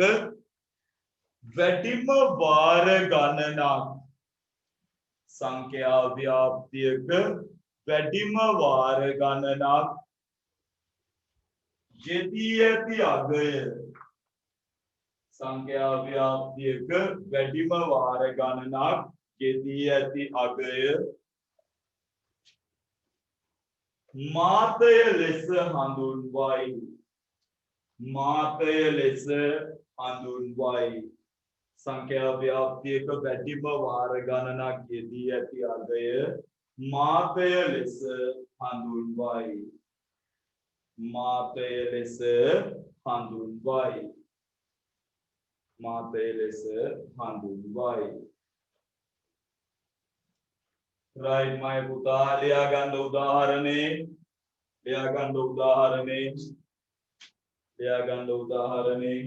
වැඩිම වාර ගණනක් සංඛ්‍යා ව්‍යාප්තියක වැඩිම වාර ගණනක් යෙදී ඇති අගය සංඛ්‍යා ව්‍යාප්තියක වැඩිම වාර ගණනක් යෙදී ඇති අගය මාතය ලෙස හඳුන්වයි මාතය ලෙස හඳුන්වයි සංඛ්‍යා ව්‍යාප්තියක වැඩිම වාර ගණනක් යෙදී ඇති අගය මාතය ලෙස හඳුන්වයි මාතය ලෙස හඳුන්වයි මාතය ලෙස හඳුන්වයි right my පුතා ලියා ගන්න උදාහරණේ ලියා ගන්න උදාහරණේ ලියා ගන්න උදාහරණේ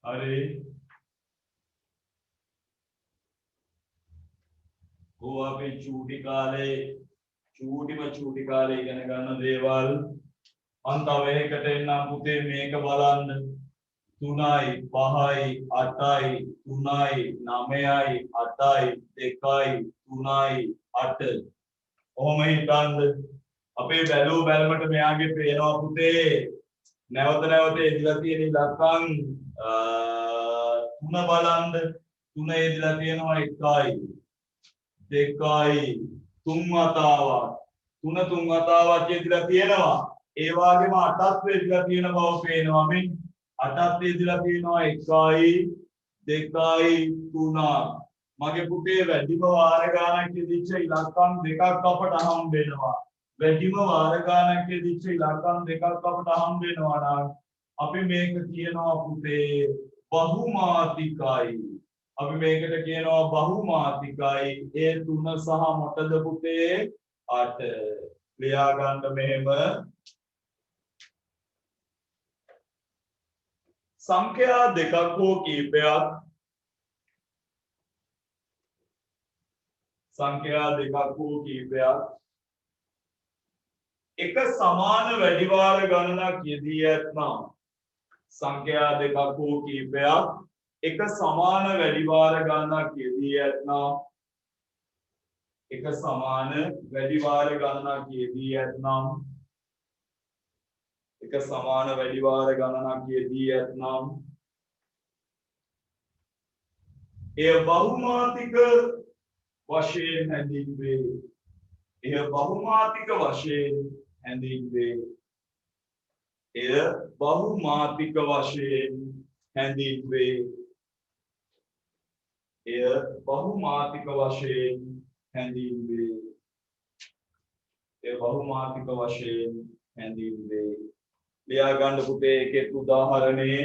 හරි ඕ අපි චූටි කාලේ ඉගෙන ගන්න දේවල් මම තව එකකට එන්නම් පුතේ මේක බලන්න 3යි 5යි 8යි 3යි 9යි 8යි 2යි 3යි 8 ඔහොම හිතන්න අපේ බැලුව බැලමට මෙයාගේ පේනවා පුතේ නැවත නැවත එදිලා තියෙන ඉලක්කම් 3 බලන්න 3 එදිලා තියෙනවා 1යි 2යි 3 වතාවක් 3 වතාවක් එදිලා තියෙනවා ඒ වගේම 8ත් එදිලා තියෙන බව පේනවා මේ 8ත් එදිලා තියෙනවා 1යි 2යි 3 මගේ පුතේ වැඩිම වාර ගානක් ඉදිච්ච ඉලක්කම් දෙකක් අපට හම්බ වෙනවා වැඩිම වාර ගානක් ඉදිච්ච ඉලක්කම් දෙකක් අපට හම්බ වෙනවා නම් අපි මේක කියනවා පුතේ බහුමාතිකයි අපි මේකට කියනවා බහුමාතිකයි ඒ 3 සහ මොකද පුතේ 8 ලියා ගන්න මෙහෙම සංඛ්‍යා දෙකක් හෝ කීපයක් සංඛ්‍යා දෙකක් හෝ කීපයක් එක සමාන වැඩි වාර ගණනක් යෙදී ඇතනම් සංඛ්‍යා දෙකක් හෝ කීපයක් එක සමාන වැඩි වාර ගණනක් යෙදී ඇතනම් එක සමාන වැඩි වාර ගණනක් යෙදී ඇතනම් එක සමාන වැඩි වාර ගණනක් යෙදී ඇතනම් එය බහුමාතික වශයෙන් හැඳින්වේ එය බහුමාතික වශයෙන් හැඳින්වේ එය බහුමාතික වශයෙන් හැඳින්වේ එය බහුමාතික වශයෙන් හැඳින්වේ එය බහුමාතික වශයෙන් හැඳින්වේ ලියා ගන්න පුතේ එකෙක් උදාහරණේ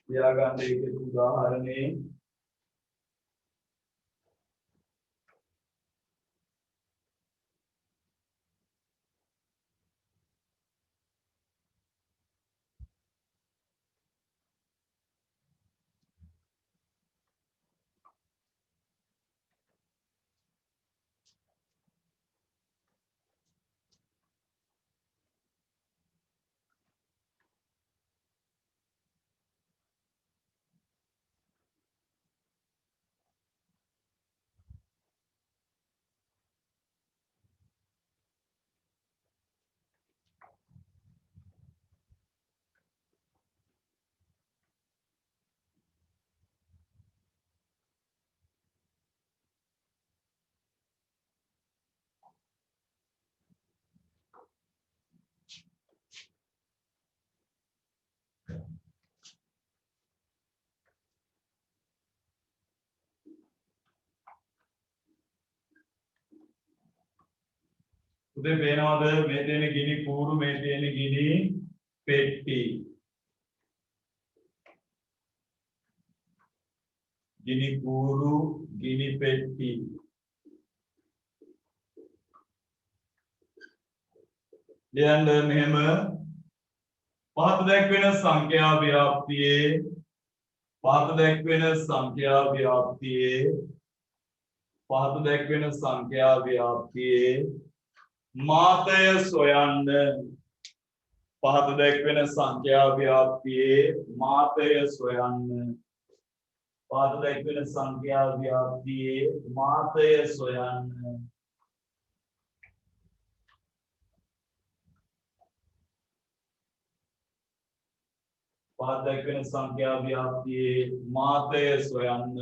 ලියා ගන්න එකෙක් උදාහරණේ පුතේ පේනවද මේ තියෙන ගිනි කූරු මේ තියෙන ගිනි පෙට්ටි gini guru gini peti lian මෙහෙම පහත දැක්වෙන සංඛ්‍යා ව්‍යාප්තියේ පහත දැක්වෙන සංඛ්‍යා ව්‍යාප්තියේ පහත දැක්වෙන සංඛ්‍යා ව්‍යාප්තියේ මාතය සොයන්න පහත දැක්වෙන සංඛ්‍යා ව්‍යාප්තියේ මාතය සොයන්න පහත දැක්වෙන සංඛ්‍යා ව්‍යාප්තියේ මාතය සොයන්න පහත දැක්වෙන සංඛ්‍යා ව්‍යාප්තියේ මාතය සොයන්න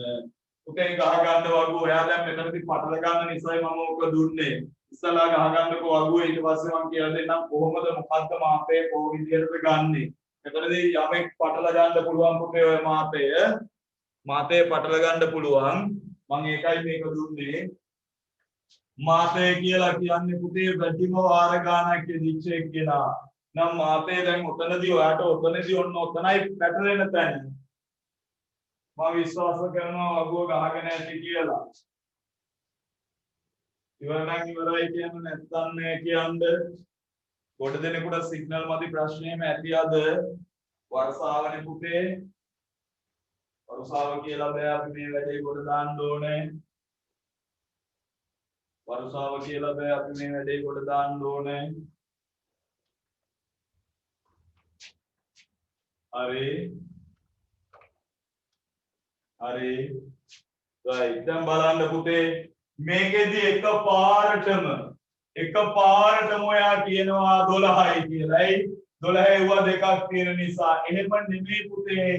පුතේ ගහ ගන්න වගුව ඔයා දැන් මෙතනදී පටල ගන්න නිසායි මම ඔක දුන්නේ ඉස්සලා ගහ ගන්නකෝ වගුව ඊට පස්සේ මම කියලා දෙන්නම් කොහොමද මොකද්ද මාතේ කොහොම විදිහටද ගන්නෙ මෙතනදී යමෙක් පටල ගන්න පුළුවන් පුතේ ඔය මාතේ පටල ගන්න පුළුවන් මම ඒකයි මේක දුන්නේ මාතේ කියලා කියන්නේ පුතේ වැඩිම වාර ගානක් යෙදිච්ච එක්කෙනා නම් මාතේ දැන් ඔතනදී ඔයාට ඔතනදී ඔන්න ඔතනයි පැටලෙන තැන මම විශ්වාස කරනවා වගුව ගහගෙන ඇති කියලා ඉවරනම් ඉවරයි කියන්නේ නැත්නම් නෑ කියන්නේ කොට දෙනෙකුට සිග්නල් මදි ප්‍රශ්නේම ඇති අද වර්ෂාවනේ පුතේ වර්ෂාව කියලා බෑ අපි මේ වැඩේ කොට දාන්න ඕනේ වර්ෂාව කියලා බෑ අපි මේ වැඩේ කොට දාන්න ඕනේ හරි right දැන් බලන්න පුතේ මේකෙදි එකපාරටම ඔයා කියනවා 12යි කියලායි 12 ව දෙකක් තියෙන නිසා එහෙම නෙමෙයි පුතේ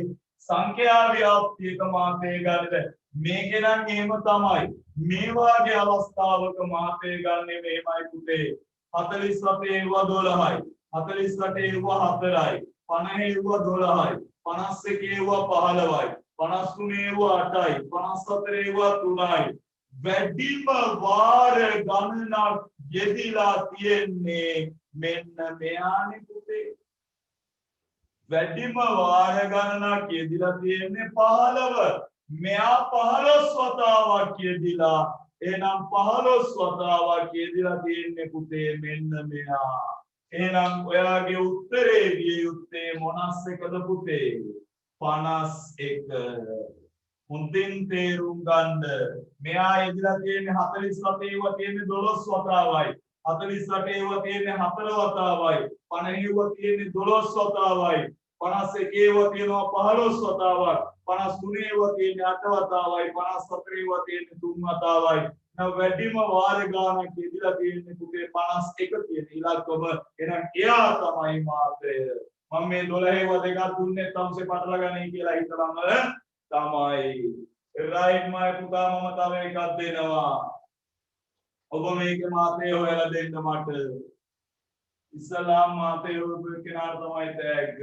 සංඛ්‍යා ව්‍යාප්තියක මාතේ ගන්න මේකේ නම් එහෙම තමයි මේ වාගේ අවස්ථාවක මාතේ ගන්න මෙහෙමයි පුතේ 47 ව 12යි 48 ව 4යි 50 ව 12යි 51 ව 15යි 53 ව 8යි 54 ව 3යි වැඩිම වාර ගණනක් යෙදিলা තියෙන්නේ මෙන්න මෙයානේ පුතේ වැඩිම වාර ගණනක් යෙදিলা තියෙන්නේ 15 මෙයා 15 වතාවක් යෙදিলা එහෙනම් 15 වතාවක් යෙදিলা තියෙන්නේ පුතේ මෙන්න මෙයා එහෙනම් ඔයාගේ උත්තරේ විය යුත්තේ මොනස් එකද පුතේ 51 මුන්තින් තේරුම් ගන්න මෙයා යෙදিলা තියෙන්නේ 47 ව තියෙන්නේ 12 වතාවයි 48 ව තියෙන්නේ 4 වතාවයි 50 ව තියෙන්නේ 12 වතාවයි 51 ව තියෙනවා 15 වතාවක් 53 ව තියෙන්නේ 8 වතාවයි 54 ව තියෙන්නේ 3 වතාවයි නම් වැඩිම වාර ගානක් යෙදিলা තියෙන්නේ පුතේ 51 කියන ඉලක්කම එහෙනම් එයා තමයි මාතය මම මේ 12 ව දෙකක් දුන්නේ තමසේ පටල ගන්නයි කියලා හිතනම තමයි right my පුතා මම තව එකක් දෙනවා ඔබ මේකේ මාතේ හොයලා දෙන්න මට ඉස්ලාම් මාතේ හොයපු කෙනාට තමයි තෑග්ග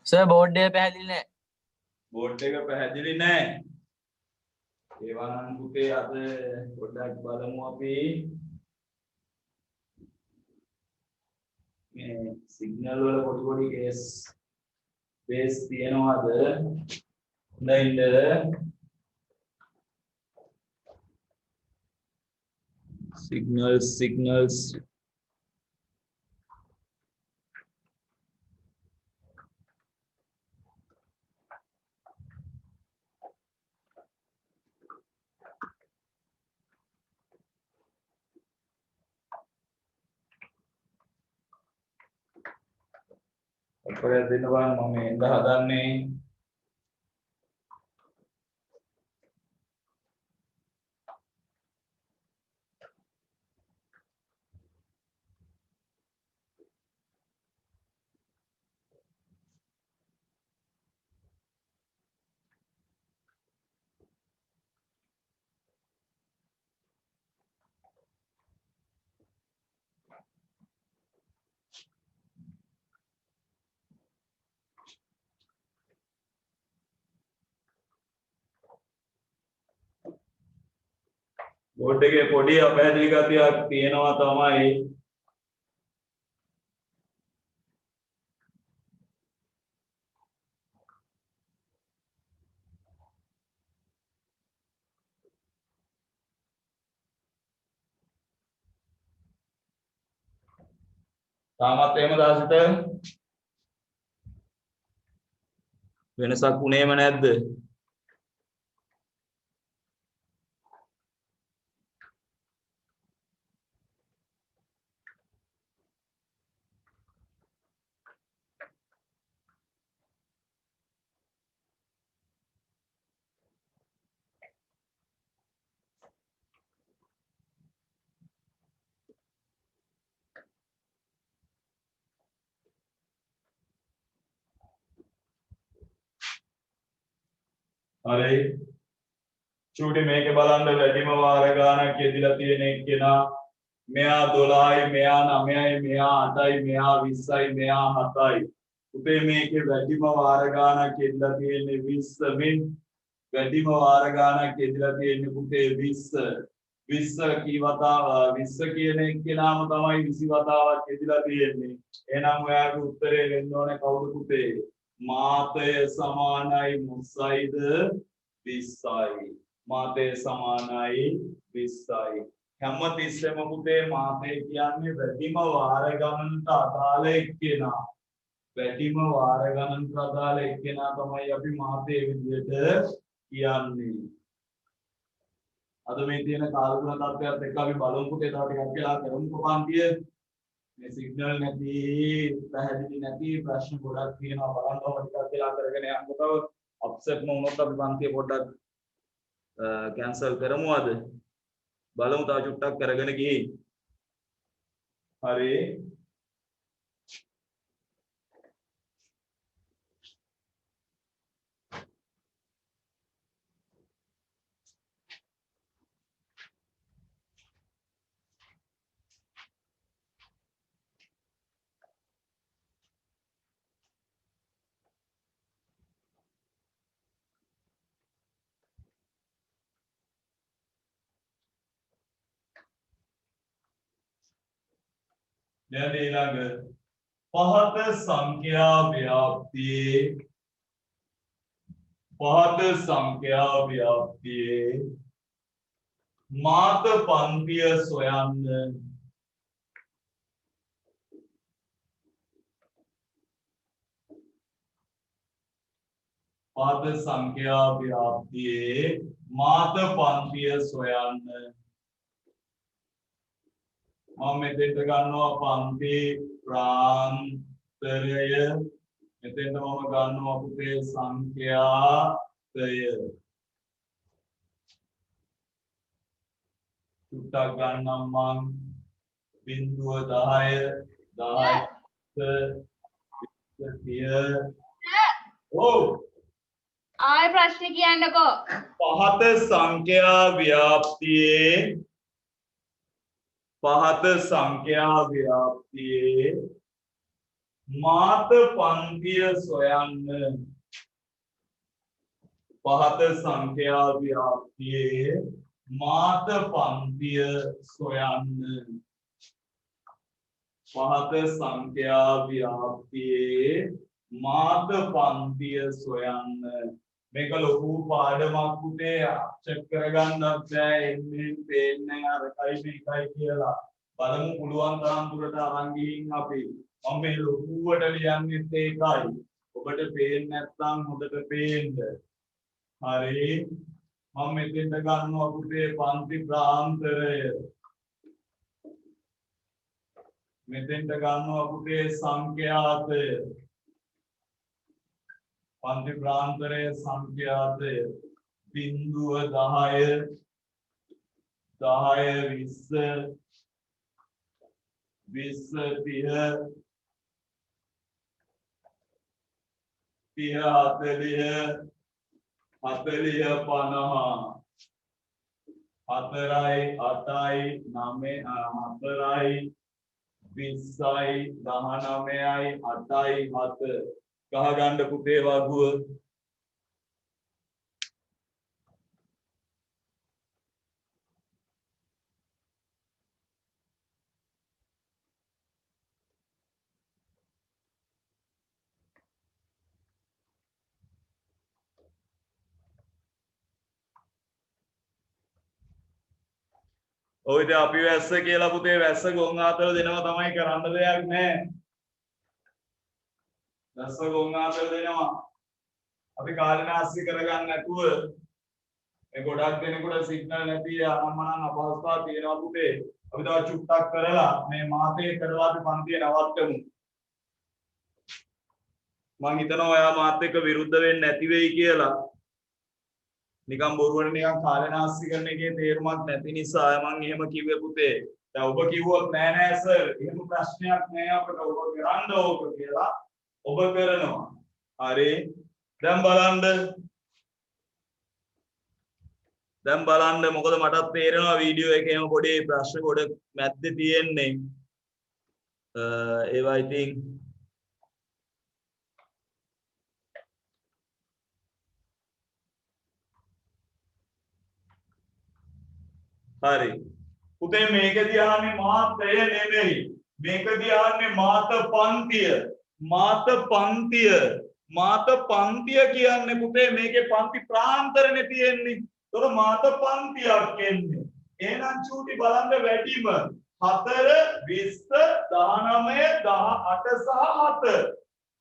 සර් බෝඩ් එක පැහැදිලි නැහැ. බෝඩ් එක පැහැදිලි නැහැ. ඒවා නම් පුතේ අද පොඩ්ඩක් බලමු අපි. මේ සිග්නල් වල පොඩි පොඩි බේස් තියනවාද? හොඳයිද? signals අපේ දෙනවා මම එඳ හදන්නේ බෝඩ් එකේ පොඩි අපහැදිලි ගතියක් තියෙනවා තමයි තාමත් එහෙම දාසිත වෙනසක් උනේම නැද්ද? හරි චූටි මේකේ බලන්න වැඩිම වාර ගානක් යෙදිලා තියෙන එක්කෙනා මෙයා 12යි මෙයා 9යි මෙයා 8යි මෙයා 20යි මෙයා 7යි උපේ මේකේ වැඩිම වාර ගානක් යෙදිලා තියෙන්නේ 20 මින් වැඩිම වාර ගානක් යෙදිලා තියෙන්නේ පුතේ 20 කී වතාව 20 කියන එක්කෙනාම තමයි 20 වතාවක් යෙදිලා තියෙන්නේ එහෙනම් ඔයාගේ උත්තරේ වෙන්න ඕනේ කවුද පුතේ මාතය සමානයි මුස්සයිද 20යි මාතය සමානයි 20යි හැම තිස්සෙම පුතේ මාතය කියන්නේ වැඩිම වාර ගණනට අදාළ එක්කෙනා වැඩිම වාර ගණනට අදාළ එක්කෙනා තමයි අපි මාතය විදිහට කියන්නේ අද මේ තියෙන කාලගුණ තත්ත්වයක් එක්ක අපි බලමු පුතේ තව ටිකක් වෙලා කරමුකෝ පන්තිය මේ සිග්නල් නැති පැහැදිලි නැති ප්‍රශ්න ගොඩක් තියෙනවා බලන්න ඕන ටිකක් වෙලා කරගෙන යන්නකො අප්සෙට් වුණොත් අපි පන්තිය පොඩ්ඩක් කැන්සල් කරමු අද බලමු තව චුට්ටක් කරගෙන ගිහින් හරි දැන් ඊළඟ පහත සංඛ්‍යා ව්‍යාප්තියේ මාත පන්තිය සොයන්න පහත සංඛ්‍යා ව්‍යාප්තියේ මාත පන්තිය සොයන්න මම මෙතෙන්ට ගන්නවා පන්ති ප්‍රාන්තරය මෙතෙන්ට මම ගන්නවා පුතේ සංඛ්‍යාතය චුට්ටක් ගන්නම් මං බිංදුව 10 10 ඔව් ආය ප්‍රශ්න කියන්නකෝ පහත සංඛ්‍යා ව්‍යාප්තියේ මාත පන්තිය සොයන්න පහත සංඛ්‍යා ව්‍යාප්තියේ මාත පන්තිය සොයන්න පහත සංඛ්‍යා ව්‍යාප්තියේ මාත පන්තිය සොයන්න මේක ලොකු පාඩමක් පුතේ චෙක් කරගන්නත් බෑ එන්නේ පේන්නේ අරකයි මේකයි කියලා බලමු පුළුවන් තරම් දුරට අරන් ගිහින් අපි මම මේ ලොකුවට ලියන්නෙත් ඒකයි ඔබට පේන්නේ නැත්නම් හොඳට පේන්න හරි මම මෙතෙන්ට ගන්නවා පුතේ පන්ති ප්‍රාන්තරය මෙතෙන්ට ගන්නවා පුතේ සංඛ්‍යාතය පන්ති ප්‍රාන්තරය සංඛ්‍යාතය බිංදුව 10 10 20 30 40 50 4යි 8යි 9 4යි 20යි 19යි 8යි 7 ගහ ගන්න පුතේ වගුව ඔය ඉතින් අපි වැස්ස කියලා පුතේ වැස්ස ගොන් ආතල දෙනවා තමයි කරන්න දෙයක් නැහැ. වැස්ස ගොන් ආතල දෙනවා. අපි කාලනාස්ති කරගන්න නැතුව මේ ගොඩක් දෙනෙකුට සිග්නල් නැති අනම්මනම් අපහසුතා තියෙනවා පුතේ. අපි තව චුට්ටක් කරලා මේ මාතේ කරලා අපි පන්තිය නවත්තමු. මං හිතනවා ඔයා මාත් එක්ක විරුද්ධ වෙන්නේ නැති වෙයි කියලා. නිකන් බොරුවට නිකන් කාලනාස්ති කරන එකේ තේරුමක් නැති නිසා මං එහෙම කිව්වේ පුතේ. දැන් ඔබ කිව්වොත් නෑ නෑ සර් එහෙම ප්‍රශ්නයක් නෑ අපිට ඔබ කරන්න ඕක කියලා ඔබ කරනවා. හරි. දැන් බලන්න මොකද මටත් තේරෙනවා වීඩියෝ එකේම පොඩි ප්‍රශ්න ගොඩ මැද්දේ තියෙන්නේ. ඒවා ඉතින් හරි. පුතේ මේකදී අහන්නේ මාතය නෙමෙයි. මේකදී අහන්නේ මාත පන්තිය. මාත පන්තිය කියන්නේ පුතේ මේකේ පන්ති ප්‍රාන්තරනේ තියෙන්නේ. තොර මාත පන්තියක් එන්නේ. එහෙනම් චූටි බලන්න වැඩිම 4 20 19 18 සහ 7.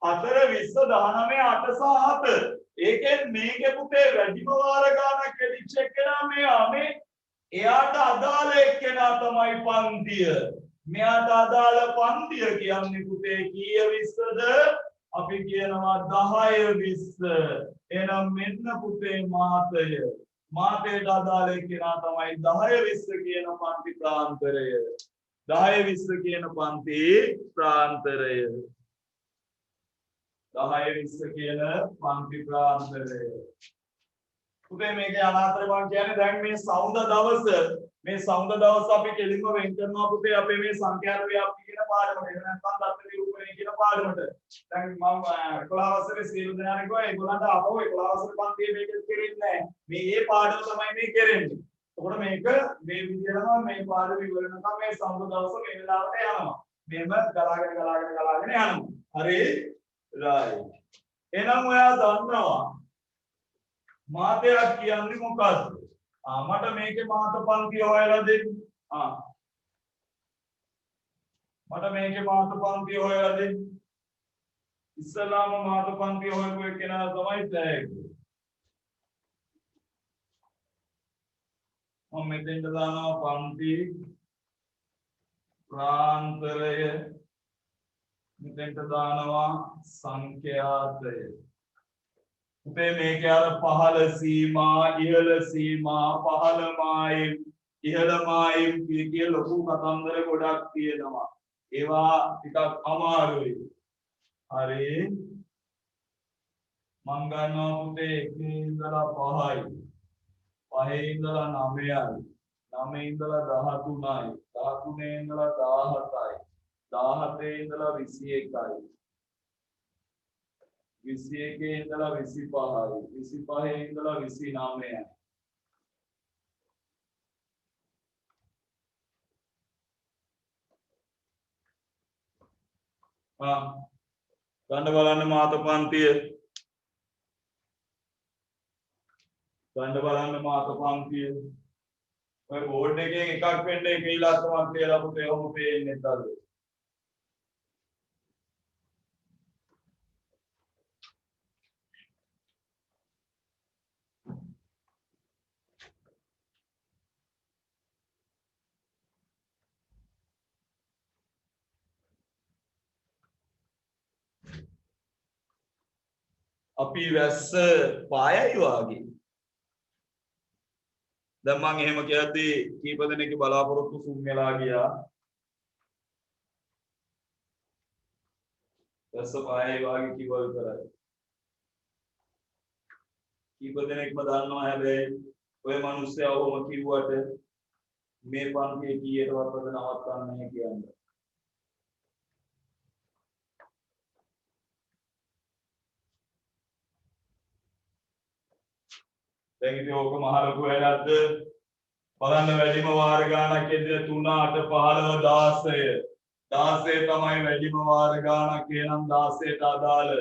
4 20 19 8 සහ 7. ඒකෙන් මේකේ පුතේ වැඩිම වාර ගානක් එලිච් එක්කලා මේ එයාට අදාළ එක්කෙනා තමයි පන්තිය. මෙයාට අදාළ පන්තිය කියන්නේ පුතේ කීය 20ද? අපි කියනවා 10 20. එහෙනම් මෙන්න පුතේ මාතය. මාතයට අදාළ එක්කෙනා තමයි 10 20 කියන පන්ති ප්‍රාන්තරය. 10 20 කියන පන්ති ප්‍රාන්තරය. 10 20 කියන පන්ති ප්‍රාන්තරය. පුතේ මේකේ අනාතර මම කියන්නේ දැන් මේ සෞන්ද දවස අපි කෙලින්ම වෙන් කරනවා පුතේ අපේ මේ සංඛ්‍යාත ව්‍යාප්ති කියන පාඩමට. එහෙම නැත්නම් දත්ත නිරූපණය කියන පාඩමට. දැන් මම 11 වසරේ සියලු දෙනාට කිව්වා ඒගොල්ලන්ට අපෝ 11 වසරේ පන්තියේ මේක කෙරෙන්නේ නැහැ. මේ පාඩම තමයි මේ කෙරෙන්නේ. එතකොට මේක මේ විදිහටම මේ පාඩම ඉවරනකම් මේ සෞන්ද දවස මේ වෙලාවට යනවා. මෙහෙම ගලාගෙන යනවා. හරි? රයිට්. එහෙනම් ඔයා දන්නවා මාතයක් කියන්නේ මොකක්ද? මට මේකේ මාත පන්තිය හොයලා දෙන්න. මට මේකේ මාත පන්තිය හොයලා දෙන්න. ඉස්සලාම මාත පන්තිය හොයපු එකේනා තමයි තෑග්ග. මම මෙතෙන්ට දානවා පන්ති ප්‍රාන්තරය. මෙතෙන්ට දානවා සංඛ්‍යාතය. උපේ මේකේ අර පහළ සීමා ඉහළ සීමා පහළ මායිම් ඉහළ මායිම් කිය ලොකු කතන්දර ගොඩක් තියෙනවා. ඒවා ටිකක් අමාරුයි. හරි. මං ගන්නවා පුතේ 1 ඉඳලා 5යි. 5 ඉඳලා 9යි. 9 ඉඳලා 13යි. 13 ඉඳලා 17යි. 17 ඉඳලා 21යි. 21 ඉඳලා 25යි. 25 ඉඳලා 29යි. ගන්න බලන්න මාත පන්තිය. ගන්න බලන්න මාත පන්තිය. ඔය බෝඩ් එකෙන් එකක් වෙන්න එක ඉලක්කමක් කියලා පුතේ ඔහොම පේන්නේ නැතද? අපි වැස්ස පායයි වාගේ. දැන් මම එහෙම කියද්දී කීප දෙනෙක් බලාපොරොත්තු සුන් වෙලා ගියා. වැස්ස පායයි වාගේ කිව්වල් කරයි. කීප දෙනෙක්ම දන්නවා හැබැයි ඔය මිනිස්සයා ඔහොම කිව්වට මේ පන්තියේ කීයටවත් අද නවත්තන්නේ කියන්නේ. දැන් ඉතින් ඕක මහ ලොකු වැඩක්ද? බලන්න වැඩිම වාර ගානක් එද්දී 3 8 15 16 16 තමයි වැඩිම වාර ගානක්. එනම් 16ට අදාළ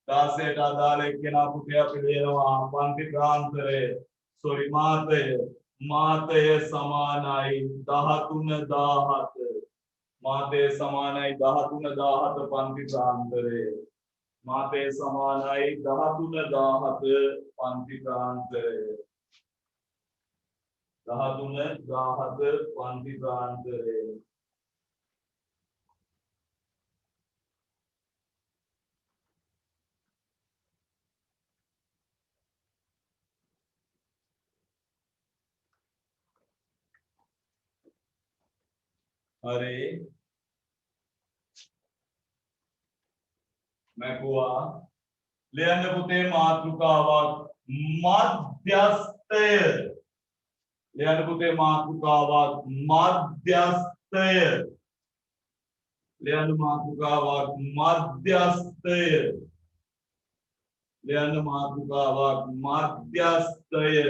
16ට අදාළ එක්කෙනා පුතේ අපි දෙනවා පන්ති ප්‍රාන්තරය. සෝරි මාතය. මාතය සමානයි 13 17 මාතය සමානයි 13 17 පන්ති ප්‍රාන්තරය මාතය සමානයි 13 17 පන්ති ප්‍රාන්තරය 13 17 පන්ති ප්‍රාන්තරය अरे मैं कुआ लेन पुते मातृकावाक मध्यस्थय लेन पुते मातृकावाक मध्यस्थय लेन मातृकावाक मध्यस्थय लेन मातृकावाक मध्यस्थय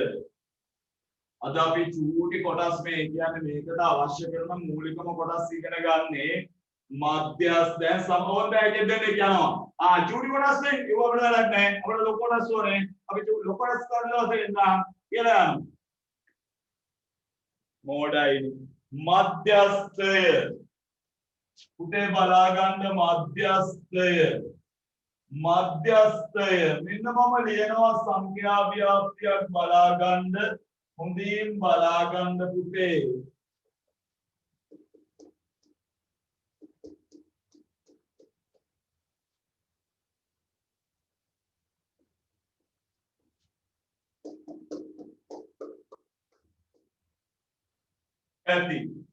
අද අපි චූටි කොටස් මේ කියන්නේ මේකට අවශ්‍ය කරන මූලිකම කොටස් ඉගෙන ගන්නේ මධ්‍යස්ථ දැන් සමෝධයක දෙන්නේ කියනවා චූටි කොටස් නේ ඒව අපිට වැඩක් නැහැ අපිට ලොකු කොටස් ඕනේ අපි ලොකු කොටස් කරනවා කියලා කියලා මොඩයි මධ්‍යස්ථය උදේ බලා ගන්න මධ්‍යස්ථය මධ්‍යස්ථය මෙන්න මම ලියනවා සංඛ්‍යා ව්‍යාප්තියක් බලා ගන්න හොඳින් බලා ගන්න පුතේ ඇති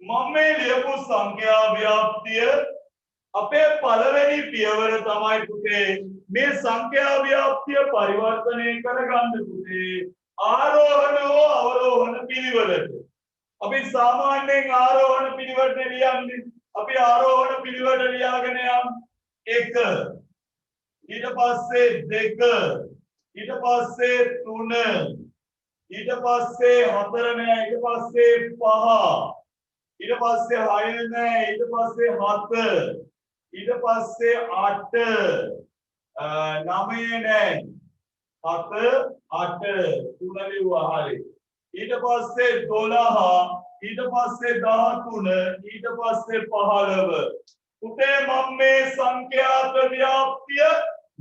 මම මේ ලියපු සංඛ්‍යා ව්‍යාප්තිය අපේ පළවෙනි පියවර තමයි පුතේ මේ සංඛ්‍යා ව්‍යාප්තිය පරිවර්තනය කරගන්න පුතේ ආරෝහණ හෝ අවරෝහණ පිළිවෙලට අපි සාමාන්‍යයෙන් ආරෝහණ පිළිවෙලට ලියන්නේ අපි ආරෝහණ පිළිවෙලට ලියාගෙන යම් 1 ඊට පස්සේ 2 ඊට පස්සේ 3 ඊට පස්සේ 4 නෑ ඊට පස්සේ 5 ඊට පස්සේ 6 නෑ ඊට පස්සේ 7 ඊට පස්සේ 8 9 නෑ 7 8 3 ලිව්වා හරි ඊට පස්සේ 12 ඊට පස්සේ 13 ඊට පස්සේ 15 පුතේ මම මේ සංඛ්‍යාත ව්‍යාප්තිය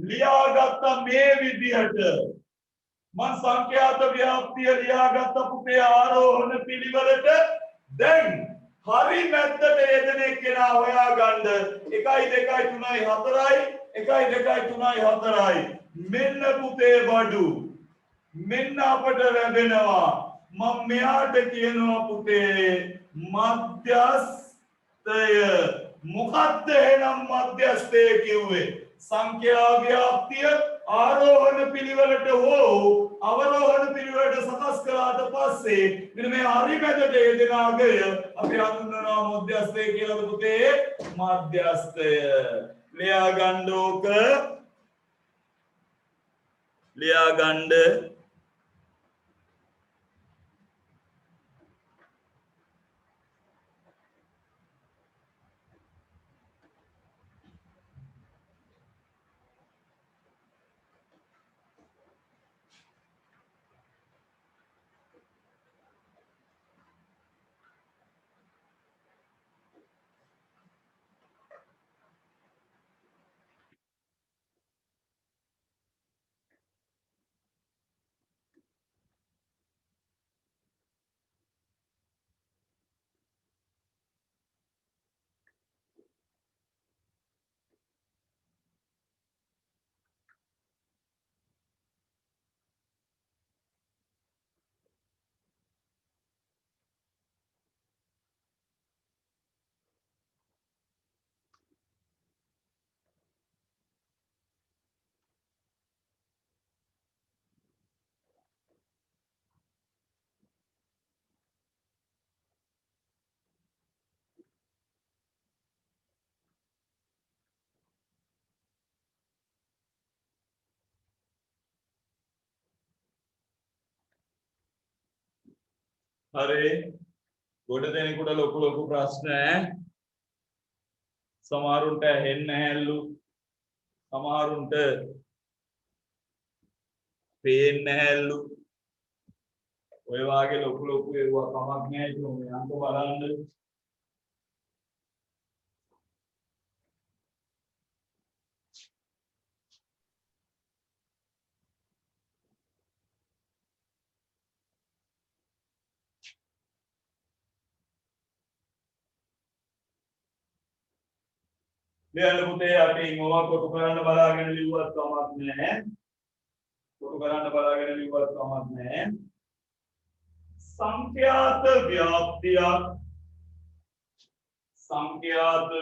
ලියාගත්ත මේ විදිහට මම සංඛ්‍යාත ව්‍යාප්තිය ලියාගත්ත පුතේ ආරෝහණ පිළිවෙලට දැන් හරි මැද්දට යෙදෙන කෙනා හොයා ගන්න 1 2 3 4යි 1 2 3 4යි මෙන්න පුතේ බඩු මෙන්න අපට ලැබෙනවා මම මෙයාට කියනවා පුතේ මධ්‍යස්ථය මොකක්ද එහෙනම් මධ්‍යස්ථය කිව්වේ සංඛ්‍යා ව්‍යාප්තිය ආරෝහණ පිළිවෙලට හෝ අවරෝහණ පිළිවෙලට සකස් කළාට පස්සේ මෙන්න මේ හරි මැදට යෙදෙන අගය අපි හඳුන්වනවා මධ්‍යස්ථය කියලා පුතේ මධ්‍යස්ථය ලියා ගන්න ඕක लिया गंड हरे गोटे देनेකුට ලොකු ලොකු ප්‍රශ්න සමහරුන්ට හෙන්න හැල්ලු සමහරුන්ට පේන්න හැල්ලු ඔය වාගේ ලොකු ඒවා කමක් නැහැ ඒක මේ අංක බලන්න. ලියන්න පුතේ අටින් ඕවා කොටු කරන්න බලාගෙන ලිව්වත් කමක් නැහැ. කොටු කරන්න බලාගෙන ලිව්වත් කමක් නැහැ. සංඛ්‍යාත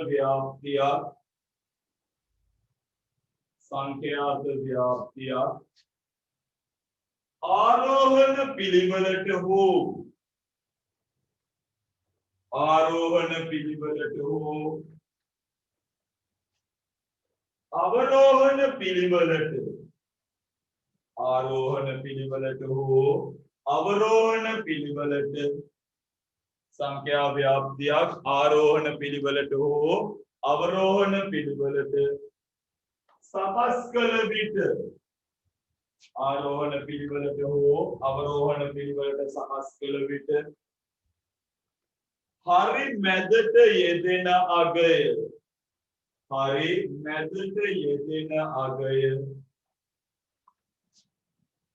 ව්‍යාප්තියක් සංඛ්‍යාත ව්‍යාප්තියක් ආරෝහණ පිළිවෙලට හෝ අවරෝහණ පිළිවෙලට හෝ අවරෝහණ පිළිවෙලට සංඛ්‍යා ව්‍යාප්තියක් ආරෝහණ පිළිවෙලට හෝ අවරෝහණ පිළිවෙලට සකස් කළ විට ආරෝහණ පිළිවෙලට හෝ අවරෝහණ පිළිවෙලට සකස් කළ විට හරි මැදට යෙදෙන අගය හරි මැදට යෙදෙන අගය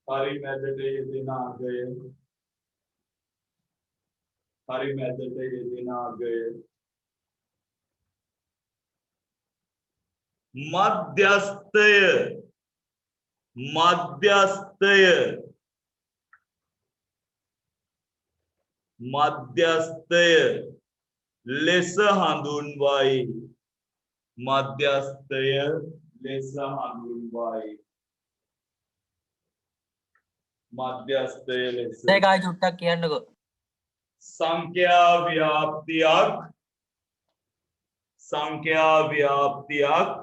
හරි මැදට යෙදෙන අගය හරි මැදට යෙදෙන අගය මධ්‍යස්ථය ලෙස හඳුන්වයි මධ්‍යස්ථය ලෙස හඳුන්වයි මධ්‍යස්ථය ලෙස ඒකයි චුට්ටක් කියන්නකෝ සංඛ්‍යා ව්‍යාප්තියක්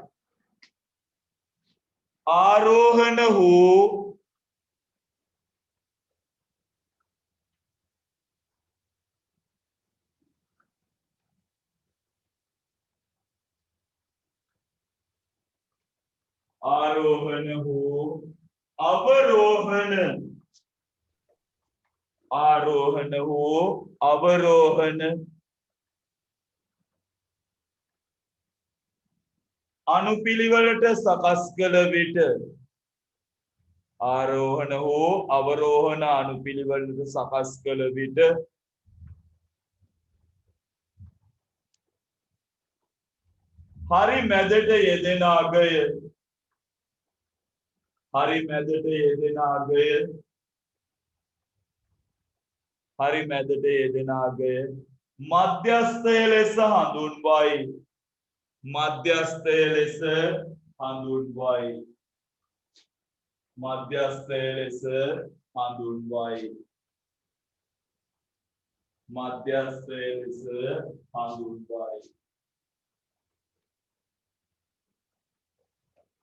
ආරෝහණ හෝ අවරෝහණ අනුපිළිවෙලට සකස් කළ විට ආරෝහණ හෝ අවරෝහණ අනුපිළිවෙලට සකස් කළ විට හරි මැදට යෙදෙන අගය හරි මැදට යෙදෙන අගය මධ්‍යස්ථය ලෙස හඳුන්වයි මධ්‍යස්ථය ලෙස හඳුන්වයි මධ්‍යස්ථය ලෙස හඳුන්වයි මධ්‍යස්ථය ලෙස හඳුන්වයි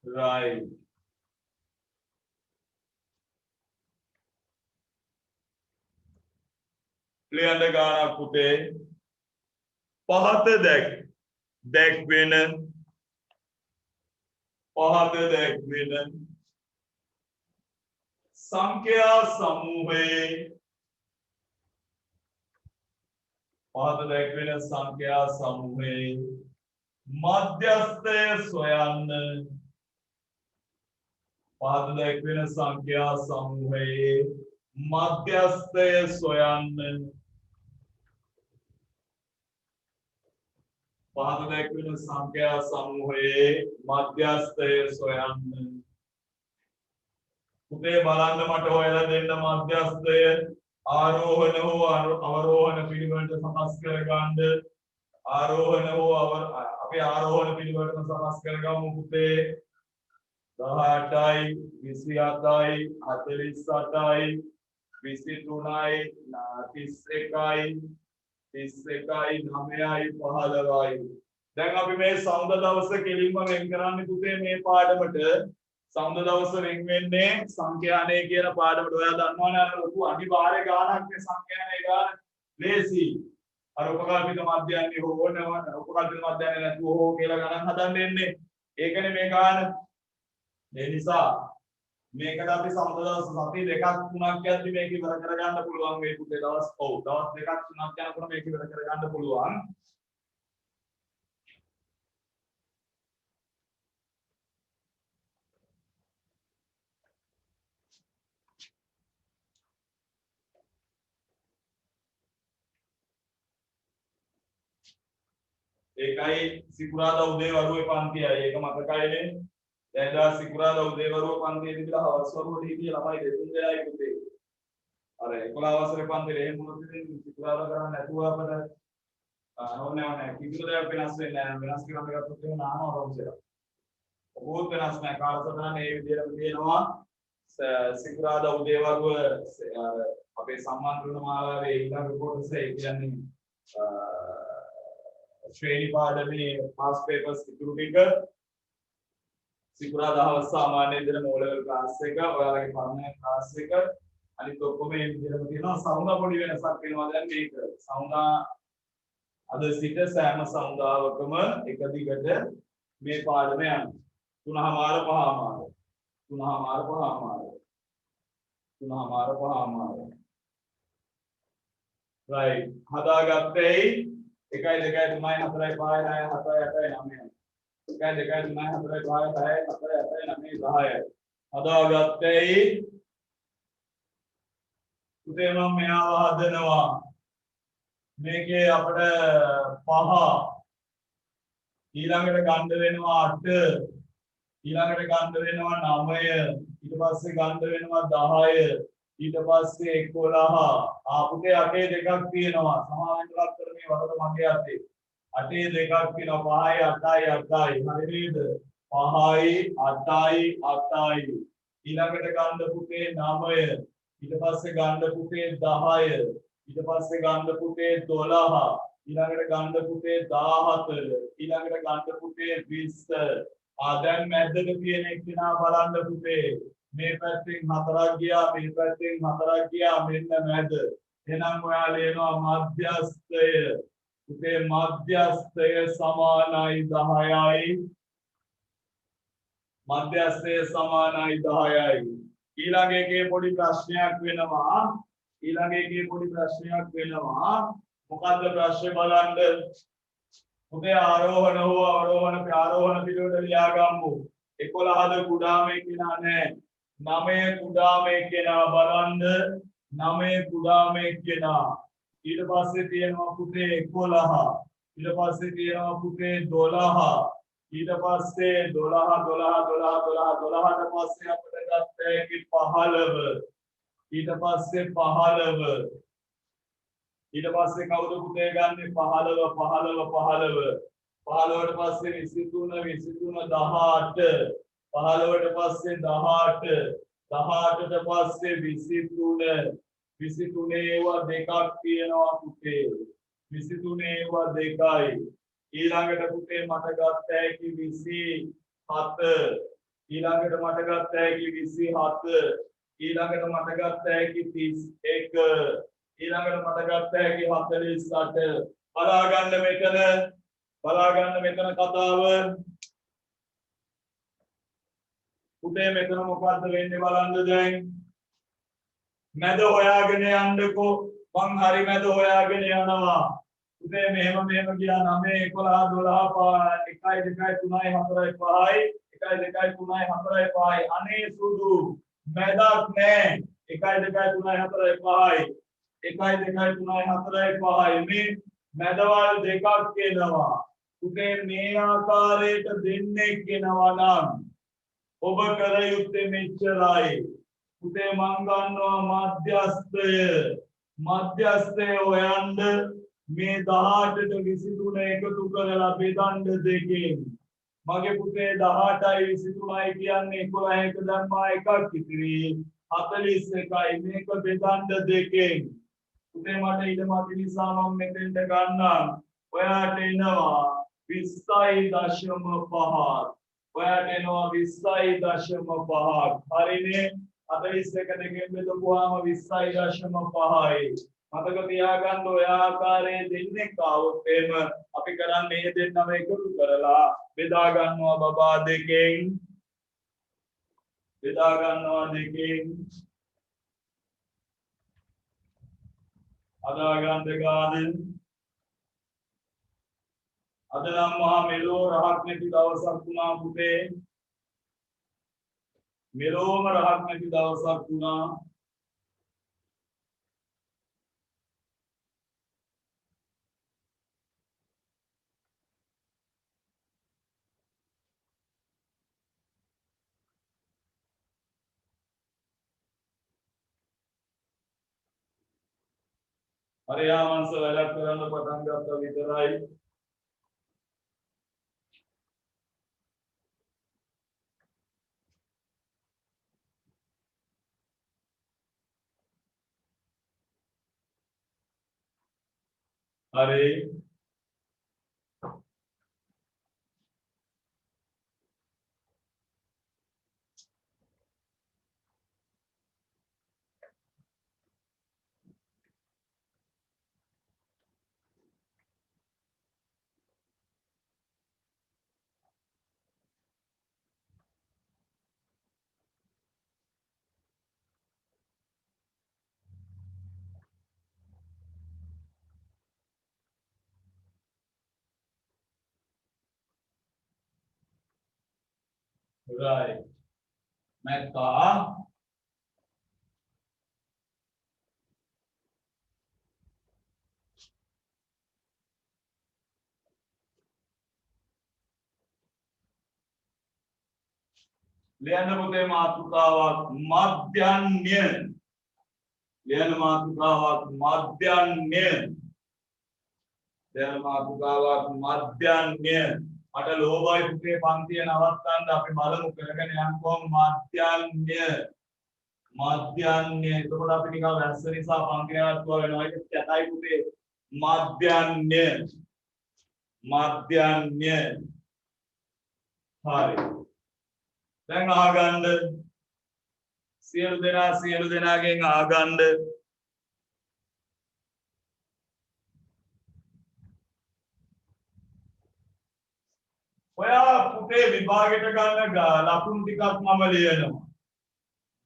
right ලියන්න ගානක් පුතේ පහත දැක්වෙන සංඛ්‍යා සමූහයේ මධ්‍යස්ථය සොයන්න මධ්‍යස්ථය සොයන්න පහත දැක්වෙන සංඛ්‍යා සමූහයේ මධ්‍යස්ථය සොයන්න පුතේ බලන්න මට හොයලා දෙන්න මධ්‍යස්ථය ආරෝහණ හෝ අවරෝහණ පිළිවෙලට සකස් කරගන්න ආරෝහණ හෝ අපි ආරෝහණ පිළිවෙලට සකස් කරගමු පුතේ 18යි 27යි 48යි 23යි 31යි 9යි 15යි දැන් අපි මේ සඳ දවස කෙලින්ම වෙන් කරන්නේ පුතේ මේ පාඩමට සඳ දවස වෙන් වෙන්නේ සංඛ්‍යානය කියන පාඩමට ඔයා දන්නවනේ අර ලොකු අනිවාර්ය ගානක් මේ සංඛ්‍යානය ගාන ලේසි අර උපකල්පිත මධ්‍යයන්හි හෝ නැවත උපකල්පිත මධ්‍යයන්හි නැතුව හෝ කියලා ගණන් හදන්න එන්නේ ඒකනේ මේ ගාන ඒ නිසා මේකට අපි සම්බන්ධව සති දෙකක් තුනක් යද්දි මේක ඉවර කරගන්න පුළුවන් මේ පුතේ දවස් දෙකක් තුනක් යනකොට මේක ඉවර කරගන්න පුළුවන්. ඒකයි සිකුරාදා උදේ වරුවේ පන්තියයි ඒක මතකයිනේ. දැන් සිකුරාදා උදේ වරුවේ පන්තියේදී ඉඳලා හවස් වරුවට හිටිය ළමයි දෙතුන් දෙනයි පුතේ. අර 11 වසරේ පන්තියේ එහෙම මොනවද ඉතින් සිකුරාදා කරන්නේ නැතුව අපිට ඕනේ කිසිම දෙයක් වෙනස් වෙන්නේ නැහැ. වෙනස් කරන්න ගත්තොත් එහෙම නානවා රොන්සෙලා. ඕක වෙනස් නැහැ. කාලසටහන මේ විදිහටම තියෙනවා. සිකුරාදා උදේ වරුව අපේ සම්මානෘණ මාලාවේ ඊළඟ කොටස ඒ කියන්නේ ශ්‍රේණි පාඩමේ පාස් පේපර්ස් ඉතුරු ටික සිකුරාදා හවස සාමාන්‍ය විදිහට O level ක්ලාස් එක ඔයාලගේ පරණ ක්ලාස් එක අනිත් ඔක්කොම මේ විදිහටම තියෙනවා. සමුදා පොඩි වෙනසක් වෙනවා දැන් මේක. සමුදා අද සිට සෑම සමුදාවකම එක දිගට මේ පාඩම යනවා. 3:00 right හදාගත්තේ 1 2 3 4 5 6 7 8 9 1 2 3 4 5 6 7 8 9 10 හදාගත්තේ උදේ මම මෙයාව හදනවා මේකේ අපිට 5 ඊළඟට ගන්න වෙනවා 8 ඊළඟට ගන්න වෙනවා 9 ඊට පස්සේ ගන්න වෙනවා 10 ඊට පස්සේ 11 ආපුතේ 8 දෙකක් තියෙනවා සමාවෙන් ලක් කර මේ වරද මගේ අතේ 8 දෙකක් තියෙනවා 5යි 8යි 8යි හරිද 5යි 8යි 8යි ඊළඟට ගන්න පුතේ 9 ඊට පස්සේ ගන්න පුතේ 10 ඊට පස්සේ ගන්න පුතේ 12 ඊළඟට ගන්න පුතේ 17 ඊළඟට ගන්න පුතේ 20 දැන් මැද්දක තියෙන එක්කෙනා බලන්න පුතේ මේ පැත්තෙන් 4ක් ගියා මේ පැත්තෙන් 4ක් ගියා මෙන්න මැද එහෙනම් ඔයාලා එනවා මධ්‍යස්ථය පුතේ මධ්‍යස්ථය සමානයි 10යි මධ්‍යස්ථය සමානයි 10යි ඊළඟ එකේ පොඩි ප්‍රශ්නයක් වෙනවා මොකද්ද ප්‍රශ්නේ බලන්න පුතේ ආරෝහණ හෝ අවරෝහණ ප්‍රාරෝහණ පිළිවෙල ලියාගමු 11ද කුඩාමේ කෙනා නැහැ 9 කුඩාමේ කෙනා බලන්න 9 කුඩාමේ කෙනා ඊට පස්සේ තියෙනවා පුතේ 11 ඊට පස්සේ තියෙනවා පුතේ 12 ඊට පස්සේ 12ට පස්සේ අපිට ගත්තා ඒකේ 15 ඊට පස්සේ 15 ඊට පස්සේ කවුද පුතේ ගන්නෙ 15ට පස්සේ 23 18 15ට පස්සේ 18 18ට පස්සේ 23 ඒවා දෙකක් තියෙනවා පුතේ 23 ඒවා දෙකයි ඊළඟට පුතේ මට ගත්ත හැකි 27 ඊළඟට මට ගත්ත හැකි 27 ඊළඟට මට ගත්ත හැකි 31 ඊළඟට මට ගත්ත හැකි 48 බලාගන්න මෙතන කතාව පුතේ මෙතන මොකද්ද වෙන්නේ බලන්න දැන් මැද හොයාගෙන යන්නකෝ මං හරි මැද හොයාගෙන යනවා පුතේ මෙහෙම ගියා 9 11 12 1 2 3 4 5යි 1 2 3 4 5යි අනේ සුදු මැදක් නෑ 1 2 3 4 5යි 1 2 3 4 5යි මේ මැදවල් දෙකක් එනවා පුතේ මේ ආකාරයට දෙන්නේ කෙනවා නම් ඔබ කර යුත්තේ මෙච්චරයි පුතේ මං ගන්නවා මධ්‍යස්ථය හොයන්න මේ 18ට 23 එකතු කරලා බෙදන්න දෙකෙන් මගේ පුතේ 18යි 23යි කියන්නේ 11ක ධර්මා එකක් ඉතිරි 41යි මේක බෙදන්න දෙකෙන් පුතේ මට ඉඩ මදි නිසා මම මෙතෙන්ට ගන්නම් ඔයාට එනවා 20.5 ඔයාට එනවා 20.5 හරිනේ 41 දෙකෙන් බෙදපුවාම 20.5යි මතක තියාගන්න ඔය ආකාරයේ දෙන්නේ කවුත් එහෙම අපි කරන්නේ මේ දෙන්නම එකතු කරලා බෙදා ගන්නවා බබා දෙකෙන් බෙදා ගන්නවා දෙකෙන් අදා ගන්න ගාන අද නම් මහා මෙලෝ රහක් නැති දවසක් වුණා පුතේ මෙලෝම රහක් නැති දවසක් වුණා හරියාමංශ වැඩක් කරන්න පටන් ගත්තා විතරයි හරි right metta ලියන්න පුතේ මාතෘකාවක් මධ්‍යන්‍ය ලියන්න මාතෘකාවක් මධ්‍යන්‍ය ලියන්න මාතෘකාවක් මධ්‍යන්‍ය මට ලෝභයි පුතේ පන්තිය නවත්තන්න අපි බලමු කරගෙන යන්නකොම් මධ්‍යන්‍ය එතකොට අපි නිකන් වැස්ස නිසා පන්ති නවත්තුවා වෙනවා ඒක කැතයි පුතේ මධ්‍යන්‍ය හරි දැන් ආගන්න සියලු දෙනාගෙන් ආගන්න ඔයා පුතේ විභාගෙට ගන්න ලකුණු ටිකක් මම ලියනවා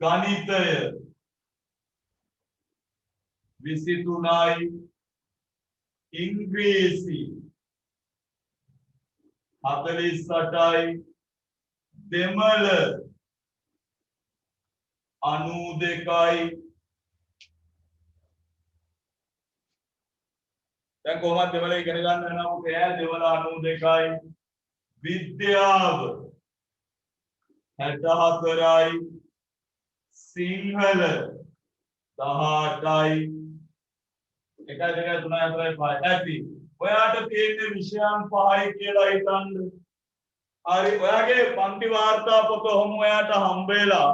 ගණිතය 23යි ඉංග්‍රීසි 48යි දෙමළ 92යි දැන් කොහොමද දෙමළ ඉගෙන ගන්න වෙනවා පුතේ දෙමළ 92යි විද්‍යාව 64යි සිංහල 18යි 1 2 3 4 5 ඇති ඔයාට තියෙන විෂයන් 5යි කියලා හිතන්න හරි ඔයාගේ පන්ති වාර්තා පොත ඔහොම ඔයාට හම්බ වෙලා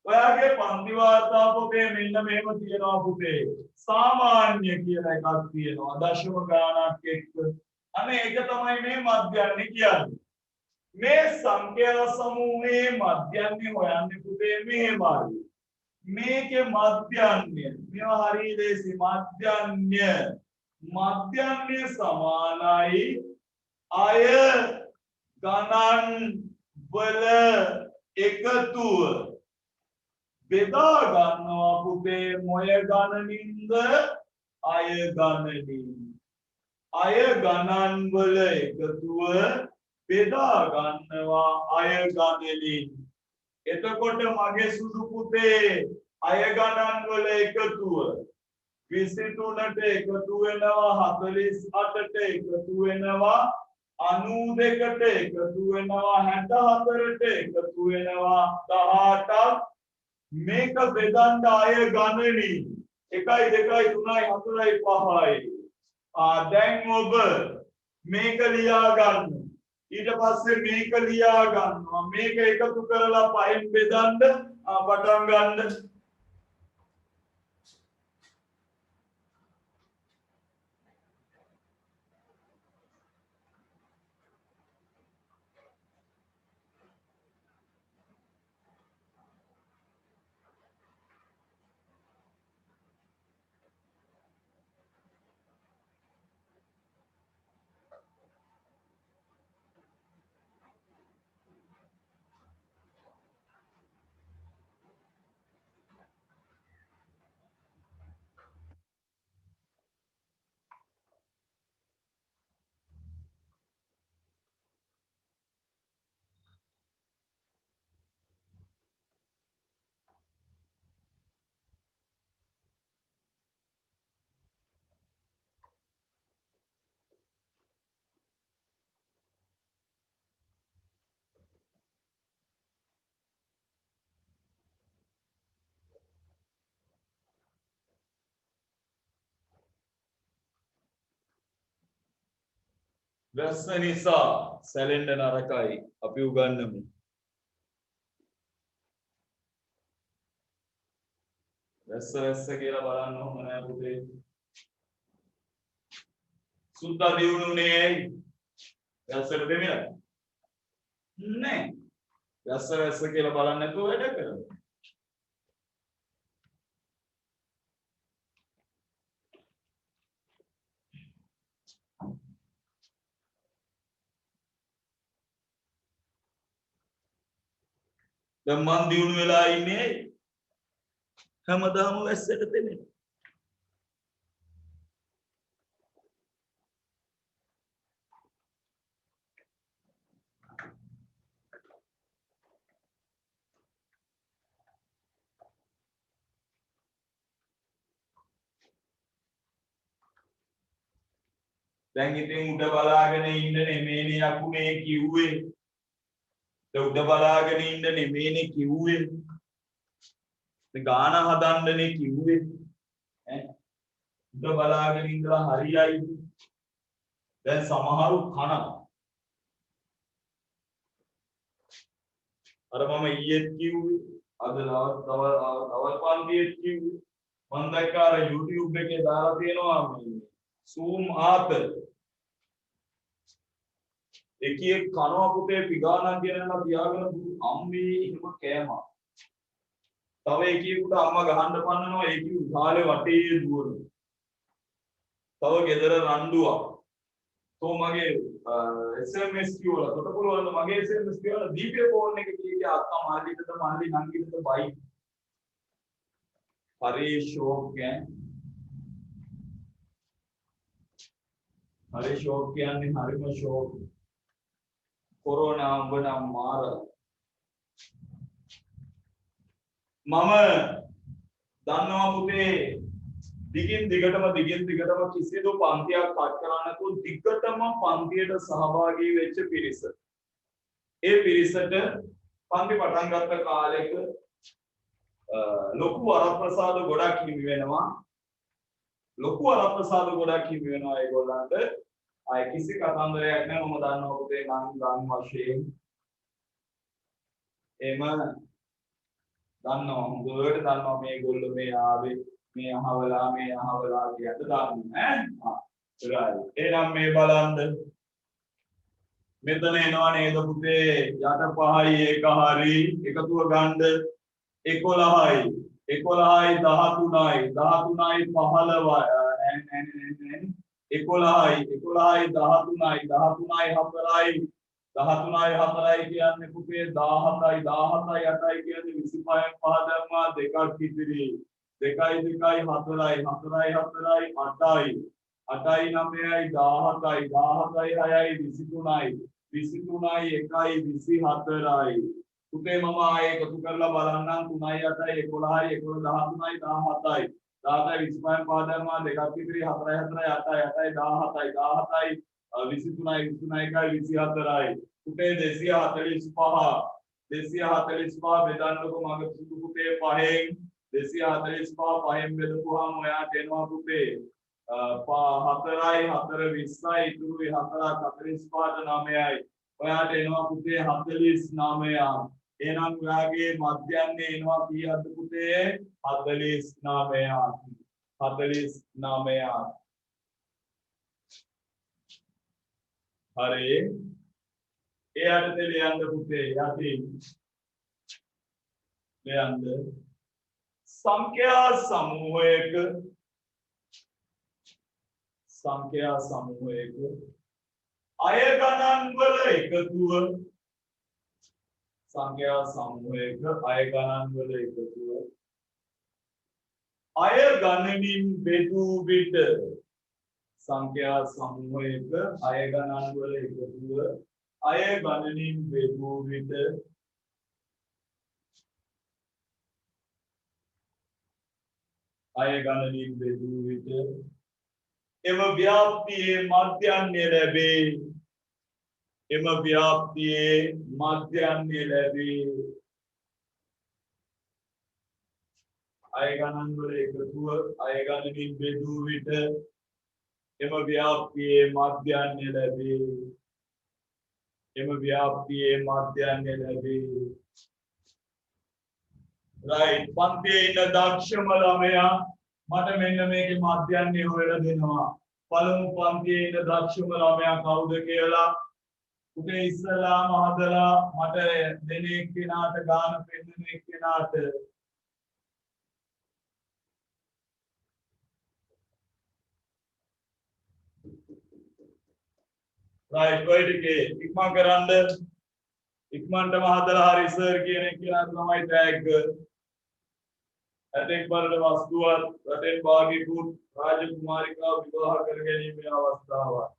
ඔයාගේ පන්ති වාර්තා පොතේ මෙන්න මෙහෙම තියෙනවා පුතේ සාමාන්‍ය කියලා එකක් තියෙනවා දශම ගානක් එක්ක අනේ ඒක තමයි මේ මධ්‍යන්නේ කියන්නේ මේ සංඛ්‍යා සමූහයේ මධ්‍යන්නේ හොයන්නේ පුතේ මෙහෙමයි මේකේ මධ්‍යන්නේ මේවා හරිය ලේසි මධ්‍යන්නේ සමානයි අය ගණන් වල එකතුව බෙදා ගන්නවා පුතේ මොය ගණනින්ද අය ගණනින් අය ගණන් වල එකතුව බෙදා ගන්නවා අය ගණනින් එතකොට මගේ සුදු පුතේ අය ගණන් වල එකතුව 23ට එකතු වෙනවා 48ට එකතු වෙනවා 92ට එකතු වෙනවා 64ට එකතු වෙනවා 18ක් මේක බෙදන්න අය ගණනින් 1 2 3 4 5යි දැන් ඔබ මේක ලියා ගන්න ඊට පස්සේ මේක ලියා ගන්නවා මේක එකතු කරලා 5න් බෙදන්න පටන් ගන්න වැස්ස නිසා සැලෙන්න නරකයි අපි උගන්වමු. වැස්ස කියලා බලන්න ඕන නෑ පුතේ. සුද්දා දිනුනේ ඇයි? වැස්සට දෙමිලා. නෑ. වැස්ස කියලා බලන්න නැතුව වැඩ කරනවා. දැන් මන් දිනු වෙලා ඉන්නේ හැමදාම වැස්සට දෙන්නේ. දැන් ඉතින් උඩ බලාගෙන ඉන්න නෙමෙයිනේ යකුනේ කිව්වේ. උඩ බලාගෙන ඉන්න නෙමෙයිනේ කිව්වේ. ගාන හදන්නනේ කිව්වේ. උඩ බලාගෙන ඉඳලා හරියයි. දැන් සමහරු කනවා. අර මම ඊයේත් කිව්වේ අද තවල් පන්තියෙත් කිව්වේ මම දැක්කා අර YouTube එකේ දාලා තියෙනවා මේ Zoom ආතල් එකියෙ කනවා පුතේ පිගානක් ගෙනලා තියාගෙන අම්මේ එහෙම කෑමක්. තව එකියෙකුට අම්මා ගහන්න පන්නනවා ඒකේ උසාලේ වටේ දුවනවා. තව ගෙදර රණ්ඩුවක්. තෝ මගේ SMS කියවලා තොටපොළවල මගේ SMS කියවලා දීපේ ෆෝන් එක කීකේ අක්කා මාළිටද මල්ලි නංගිටද බයි. හරි ෂෝක් ගෑ. හරි ෂෝක් කියන්නේ හරිම ෂෝක්. කොරෝනා උඹ නම් මාර. මම දන්නවා පුතේ දිගින් දිගටම කිසිදු පන්තියක් කට් කරන්න නැතුව දිගටම පන්තියට සහභාගී වෙච්ච පිරිස. ඒ පිරිසට පන්ති පටන් ගත්ත කාලෙක ලොකු වරප්‍රසාද ගොඩක් හිමි වෙනවා. ඒගොල්ලන්ට ආය කිසි කතන්දරයක් නැහැ. මම දන්නවා පුතේ නම් වශයෙන් එම දන්නවා හොඳට දන්නවා මේගොල්ලෝ මේ ආවේ මේ අහවලා කියන්න දන්නේ ඈ. එහෙනම් මේ බලන්න මෙතන එනවා නේද පුතේ යට 5යි ඒක හරි එකතුව ගන්න 11යි 13යි 13යි 15යි 13යි 4යි කියන්නේ පුතේ 17යි 8යි කියන්නේ 25න් 5 ධර්මා දෙකක් ඉතිරි 2යි 4යි 8යි 8යි 9යි 17යි 6යි 23යි 1යි 24යි පුතේ මම ආයේ එකතු කරලා බලන්නම් 3යි 8යි 11යි 13යි 17යි 25න් 5 ධර්මා දෙකක් ඉතිරි 4යි 8යි 17යි 23යි 1යි 24යි පුතේ 245 බෙදන්නකො මගේ සුදු පුතේ 5න් 245 බෙදපුවාම ඔයාට එනවා පුතේ 4යි 4 20යි ඉතුරුයි 4ක් 45ට 9යි ඔයාට එනවා පුතේ 49ක්. එහෙනම් ඔයාගේ මධ්‍යන්නේ එනවා කීයක්ද පුතේ 49ක්. හරි එයාට ලියන්න පුතේ යටි ලියන්න සංඛ්‍යා සමූහයක අය ගණන් වල එකතුව අය ගණනින් බෙදූ විට සංඛ්‍යා සමූහයක අය ගණන් වල එකතුව අය ගණනින් බෙදූ විට එම ව්‍යාප්තියේ මධ්‍යන්නේ ලැබේ. අය ගණන් වල එකතුව අය ගණනින් බෙදූ විට එම ව්‍යාප්තියේ මධ්‍යන්නේ ලැබේ. එම ව්‍යාප්තියේ මධ්‍යන්නේ ලැබේ. right පන්තියේ ඉන්න දක්ෂම ළමයා මට මෙන්න මේකේ මධ්‍යන්නේ හොයලා දෙනවා. පළමු පන්තියේ ඉන්න දක්ෂම ළමයා කවුද කියලා උදේ ඉස්සලාම හදලා මට දෙන එක්කෙනාට ගාන පෙන්නන එක්කෙනාට right කොයිටකේ ඉක්මන් කරන්න ඉක්මනටම හදලා හරි සර් කියන එක්කෙනා තමයි ටැග් ඇතෙක් බලන වස්තුවත් රටෙන් භාගිකුත් රාජකුමාරිකාව විවාහ කර ගැනීමේ අවස්ථාවක්.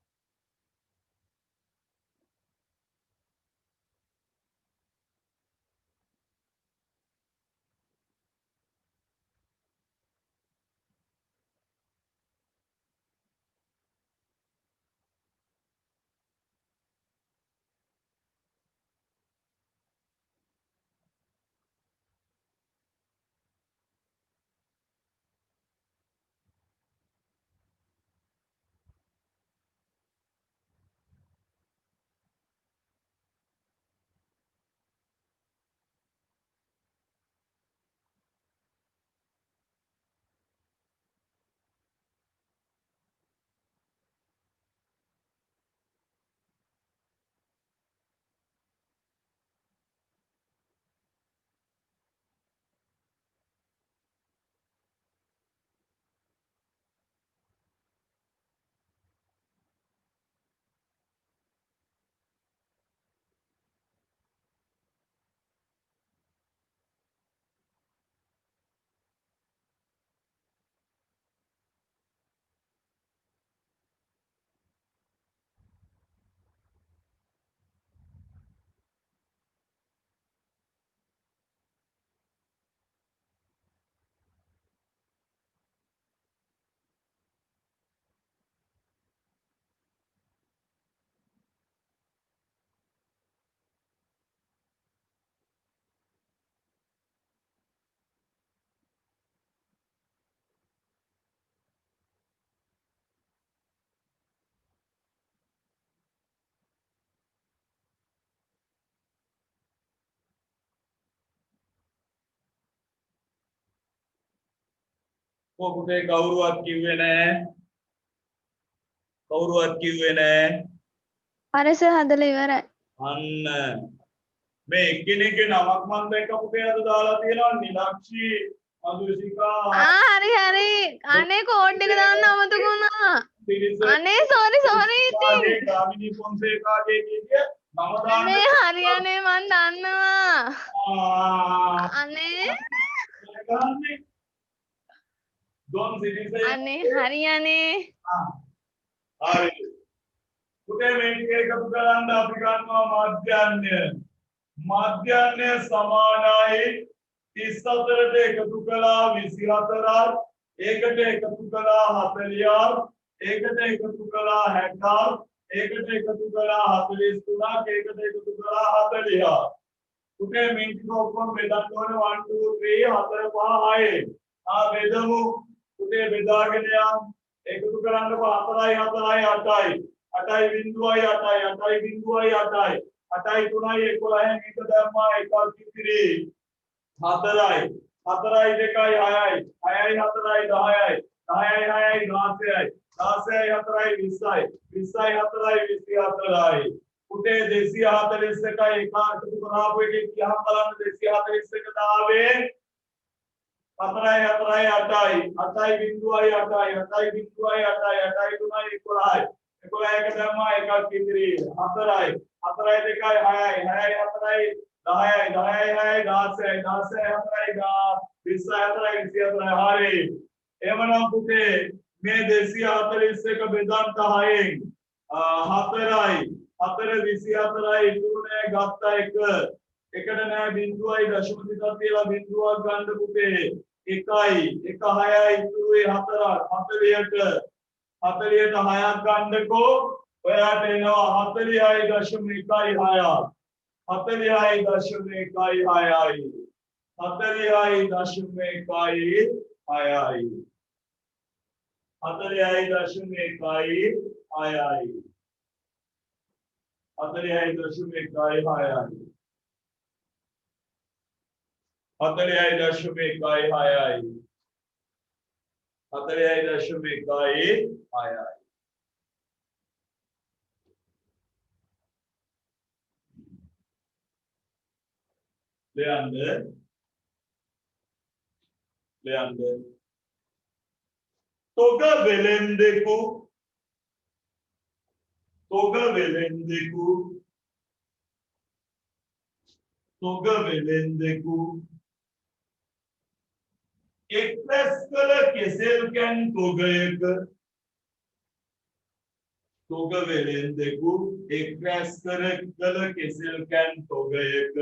කොහොමද කවුරුවත් කිව්වේ නැහැ. කවුරුවත් කිව්වේ නැහැ. අර සර් හදලා ඉවරයි. අන්න මේ එක්කෙනෙක්ගේ නමක් මම දැක්ක පුතේ අද දාලා තියෙනවා නිලක්ෂී මధుසිකා හරි හරි. අනේ කෝඩ් එක දාන්න අමතක වුණා. අනේ සෝරි ඉතින්. ගාමිණී පොන්සේකාගේ කීයේ නම දාන්න. අනේ හරියනේ මන් දන්නවා. අනේ Don't citizen. අනේ හරියනේ. හරි. පුතේ මේක එකතු කරන්න අපි ගන්නවා මධ්‍යන්නේ. මධ්‍යන්නේ සමානයි 34ට එකතු කළා 24ක්, ඒකට එකතු කළා 40ක්, ඒකට එකතු කළා 60ක්, ඒකට එකතු කළා 43ක්, ඒකට එකතු කළා 40ක්. පුතේ මේක ඔක්කොම බෙදන්න ඕනේ 1 2 3 4 5 6. බෙදමු. පුතේ බෙදාගෙන යම් එකතු කරන්න 4යි 4යි 8යි 8යි බිංදුවයි 8යි 8යි බිංදුවයි 8යි 8යි 3යි 11න් එක දැම්මා එකක් ඉතිරි 4යි 4යි 2යි 6යි 6යි 4යි 10යි 10යි 6යි 16යි 16යි 4යි 20යි 20යි 4යි 24යි පුතේ 241යි එක එකතු කරාපු එකේ කියහම බලන්න 241 දාවේ 4යි 4යි 8යි 8යි බිංදුවයි 8යි 8යි බිංදුවයි 8යි 8යි 3යි 11යි 11 එක දැම්මා එකක් ඉතිරි 4යි 4යි 2යි 6යි 6යි 4යි 10යි 10යි 6යි 16යි 16යි 4යි 20යි 4යි 24යි හරි එවනම් පුතේ මේ 241 බෙදන්න 6න් 4යි 4 24යි ඉතුරු නෑ ගත්ත එක එකට නෑ බිංදුවයි දශම දෙකක් තියලා බිංදුවක් ගන්න පුතේ 1යි 1 6යි ඉතුරුේ 4ක් 40ට 6ක් ගන්නකෝ ඔයාට එනවා 40.16 40.16 40.16 40.1යි 6යි 40.1යි 6යි 40.1යි 6යි 40.1යි 6යි Leander තොග වෙලෙන්දෙකු එක්රැස් කළ කෙසෙල් කැන් තොගයක තොග වෙලෙන්දෙකු එක්රැස් කළ කෙසෙල් කැන් තොගයක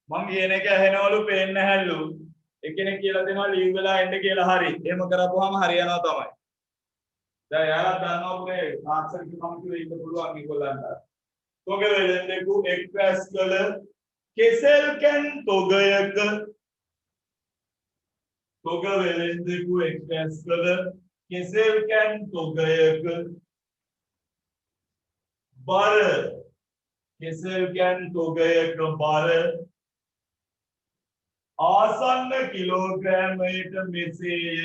මං කියන එක ඇහෙනවලු පේන්නේ නැහැලු එක්කෙනෙක් කියලා දෙනවා ලීව් වෙලා එන්න කියලා හරි එහෙම කරපුවාම හරියනවා තමයි දැන් යාළුවා දන්නවා පුනේ ආක්ෂර කිව්වම කිව්වේ ඉන්න පුළුවන් ඒගොල්ලන්ට තොග වෙලෙන්දෙකු එක්රැස් කළ කෙසෙල් කැන් තොගයක තොග වෙලෙන්දෙකු එක්රැස් කළ කෙසෙල් කැන් තොගයක බර කෙසෙල් කැන් තොගයක බර ආසන්න කිලෝග්‍රෑමයට මෙසේය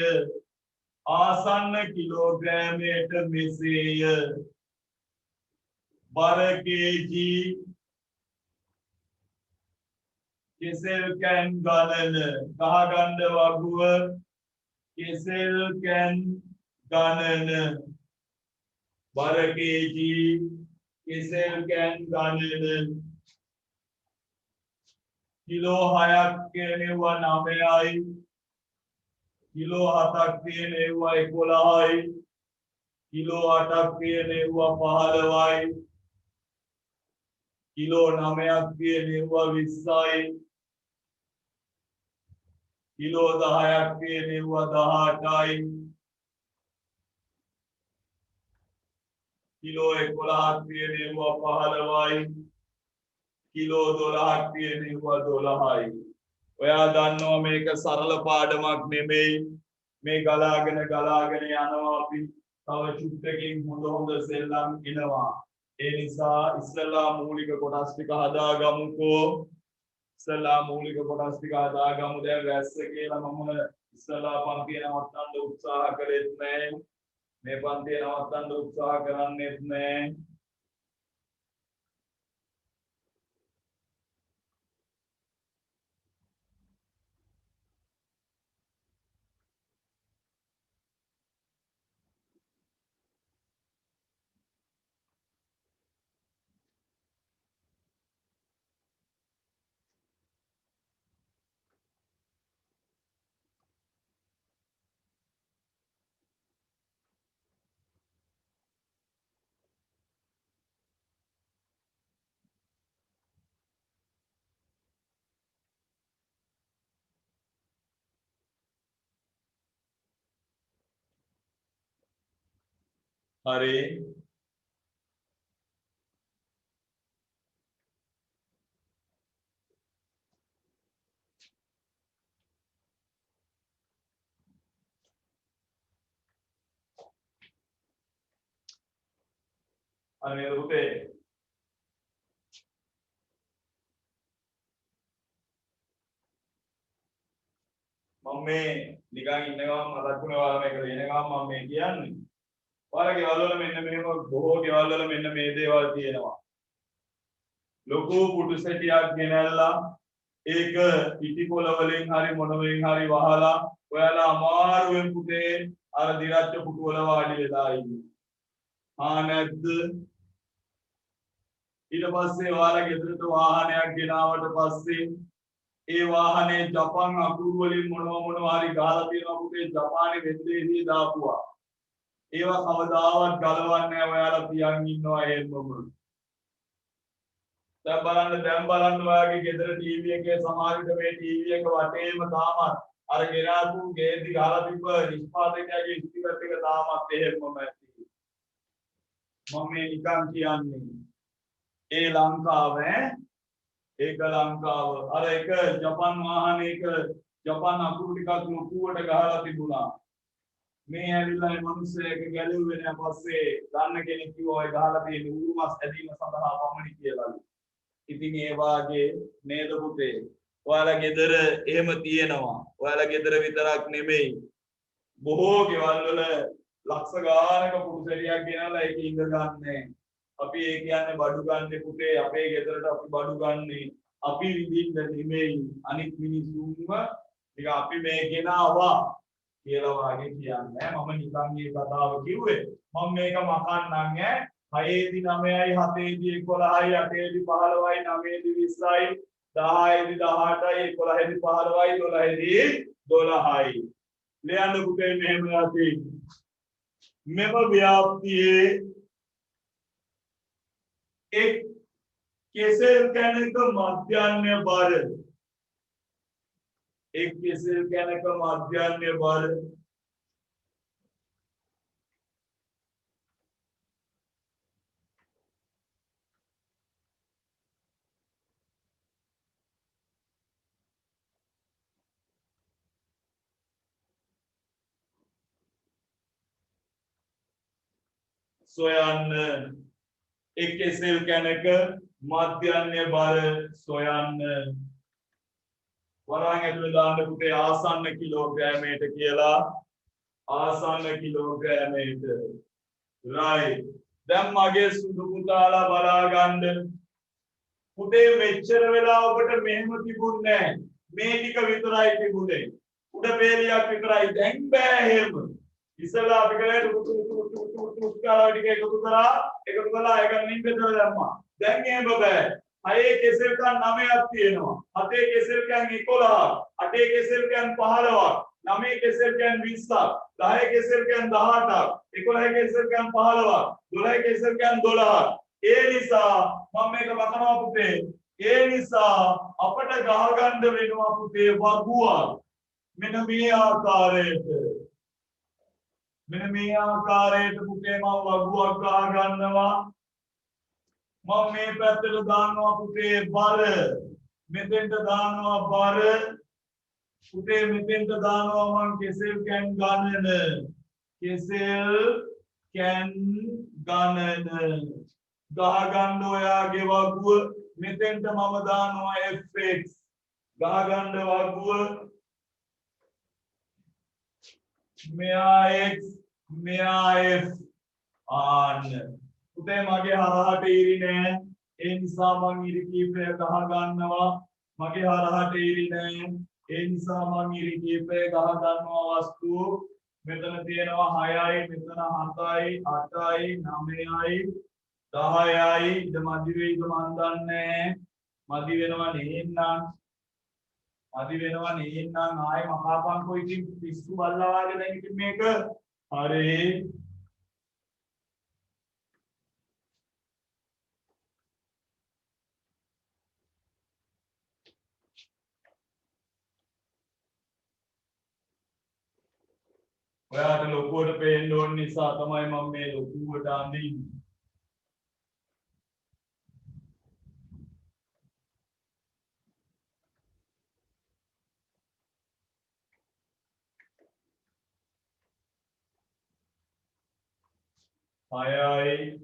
ආසන්න කිලෝග්‍රෑමයට මෙසේය බර kg කෙසෙල් කැන් ගණන ගහගන්න වගුව කෙසෙල් කැන් ගණන බර kg කෙසෙල් කැන් ගණන කිලෝ 6ක් කියනෙවුවා 9යි කිලෝ 7ක් කියනෙවුවා 11යි කිලෝ 8ක් කියනෙවුවා 15යි කිලෝ 9ක් කියනෙවුවා 20යි කිලෝ 10ක් කියනෙවුවා 18යි කිලෝ 11ක් කියනෙවුවා 15යි කිලෝ 12ක් කියනෙවුවා 12යි ඔයා දන්නවා මේක සරල පාඩමක් නෙමෙයි මේ ගලාගෙන යනවා අපි තව චුට්ටකින් හොඳ සෙල්ලම් එනවා ඒ නිසා ඉස්සලා මූලික කොටස් ටික හදාගමුකෝ දැන් රැස්ස කියලා මම ඉස්සලා පන්තිය නවත්තන්න උත්සාහ කළෙත් නෑ මේ පන්තිය නවත්තන්න උත්සාහ කරන්නෙත් නෑ හරි අනේ පුතේ මම මේ නිකන් ඉන්නවා මතක් වුණා ඔයාලා මේක දෙනකම් මම මේ කියන්නේ ඔයාලා ගෙවල් වල මෙන්න මෙහෙම බොහෝ ගෙවල් වල මෙන්න මේ දේවල් තියෙනවා ලොකු පුටු සෙටියක් ගෙනල්ලා ඒක පිටි පොළ වලින් හරි මොන වලින් හරි වහලා ඔයාලා අමාරුවෙන් පුතේ අර දිරච්ච පුටු වල වාඩි වෙලා ඉන්නේ නැද්ද ඊට පස්සේ ඔයාලා ගෙදරට වාහනයක් ගෙනාවට පස්සේ ඒ වාහනේ ජපන් අකුරු වලින් මොනවා හරි ගහලා තියෙනවා පුතේ ජපානයේ වෙද්දේදී දාපුවා ඒවා කවදාවත් ගලවන්නේ නැහැ ඔයාලා පියන් ඉන්නවා එහෙමම දැන් බලන්න ඔයාගේ ගෙදර ටීවී එකේ සමහර විට මේ ටීවී එක වටේම තාමත් අර ගෙනාපු ගේදි ගහලා තිබ්බ නිෂ්පාදකයාගේ ස්ටිකර් එක තාමත් එහෙමම ඇති මම මේ නිකන් කියන්නේ ඒ ලංකාව ඒක ලංකාව අර එක ජපන් වාහනයක ජපන් අකුරු ටිකක් ලොකුවට ගහලා තිබුණා මේ ඇවිල්ලා මේ මිනිස්සෙක් ගැලුවේ නැහැ පස්සේ ගන්න කෙනෙක් කිව්වා ඔය ගහලා තියෙන ඌරුමස් ඇදීම සඳහා පමණි කියලා. ඉතින් ඒ වාගේ නේද පුතේ ඔයාලා ගෙදර එහෙම තියෙනවා. ඔයාලා ගෙදර විතරක් නෙමෙයි බොහෝ ගෙවල් වල ලක්ෂ ගානක පුරුසෙරියක් ගෙනලා ඒක ඉඳ ගන්නෑ. අපි ඒ කියන්නේ බඩු ගන්න පුතේ අපේ ගෙදරට අපි බඩු ගන්නේ අපි විඳින්න නෙමෙයි අනිත් මිනිසුන්ව ටික අපි මේ ගෙනාවා කියලා වාගේ කියන්නේ මම නිකන් මේ කතාව කිව්වේ මම මේක මකන්නම් ඈ 6 දී 9යි 7 දී 11යි 8 දී 15යි 9 දී 20යි 10යි දී 18යි 11යි දී 15යි 12යි දී 12යි ලියන්න පුතේ මෙහෙම යති මෙම ව්‍යාප්තියේ एक केसर कहने का माध्यान्य बार एक केसर कहने का माध्यान्य बार सोयान एक केसर कहने का माध्यान्य बार सोयान වරන් ඇතුලේ දාන්න පුතේ ආසන්න කිලෝග්‍රෑමයට කියලා ආසන්න කිලෝග්‍රෑමයට right දැන් මගේ සුදු පුතාලා බලා ගන්න පුතේ මෙච්චර වෙලා ඔබට මෙහෙම තිබුණේ නැහැ මේ ටික විතරයි තිබුණේ උඩ පෙරියක් විතරයි දැන් බෑ එහෙම ඉස්සලා අපි කලේ උත්කාරය ටික එකතු කළා ඒක නිම්බෙතර දැම්මා දැන් එහෙම බෑ 6 කෙසෙල් කන් 9ක් තියෙනවා 7 කෙසෙල් කන් 11ක් 8 කෙසෙල් කන් 15ක් 9 කෙසෙල් කන් 20ක් 10 කෙසෙල් කන් 18ක් 11 කෙසෙල් කන් 15ක් 12 කෙසෙල් කන් 12ක් ඒ නිසා මම මේක වකනවා පුතේ ඒ නිසා අපට ගහ ගන්න වෙනවා පුතේ වගුවක් මෙන්න මේ ආකාරයට පුතේ මම වගුවක් ගහ ගන්නවා මම මේ පැත්තට දානවා පුතේ බර මෙතෙන්ට දානවා බර පුතේ මෙතෙන්ට දානවා මම කෙසෙල් කැන් ගණන ගහ ගන්න ඔයාගේ වගුව මෙතෙන්ට මම දානවා fx ගහ ගන්න වගුව මෙයා x මෙයා f ආන්න පුතේ මගේ හරහට ඉරි නෑ ඒ නිසා මං ඉරි කීපය ගහ ගන්නවා මගේ හරහට ඉරි නෑ ඒ නිසා මං ඉරි කීපය ගහ ගන්නවා වස්තු මෙතන තියෙනවා 6යි මෙතන 7යි 8යි 9යි 10යි ඉත මදි වෙයිද මන් දන්නේ මදි වෙනවා නේන්නම් ආයේ මහාපංකෝ ඉතින් පිස්සු බල්ලා වගේ දැන් ඉතින් මේක හරි ඔයාට ලොකුවට පේන්න ඕන නිසා තමයි මම මේ ලොකුවට අඳින්නේ. හයයි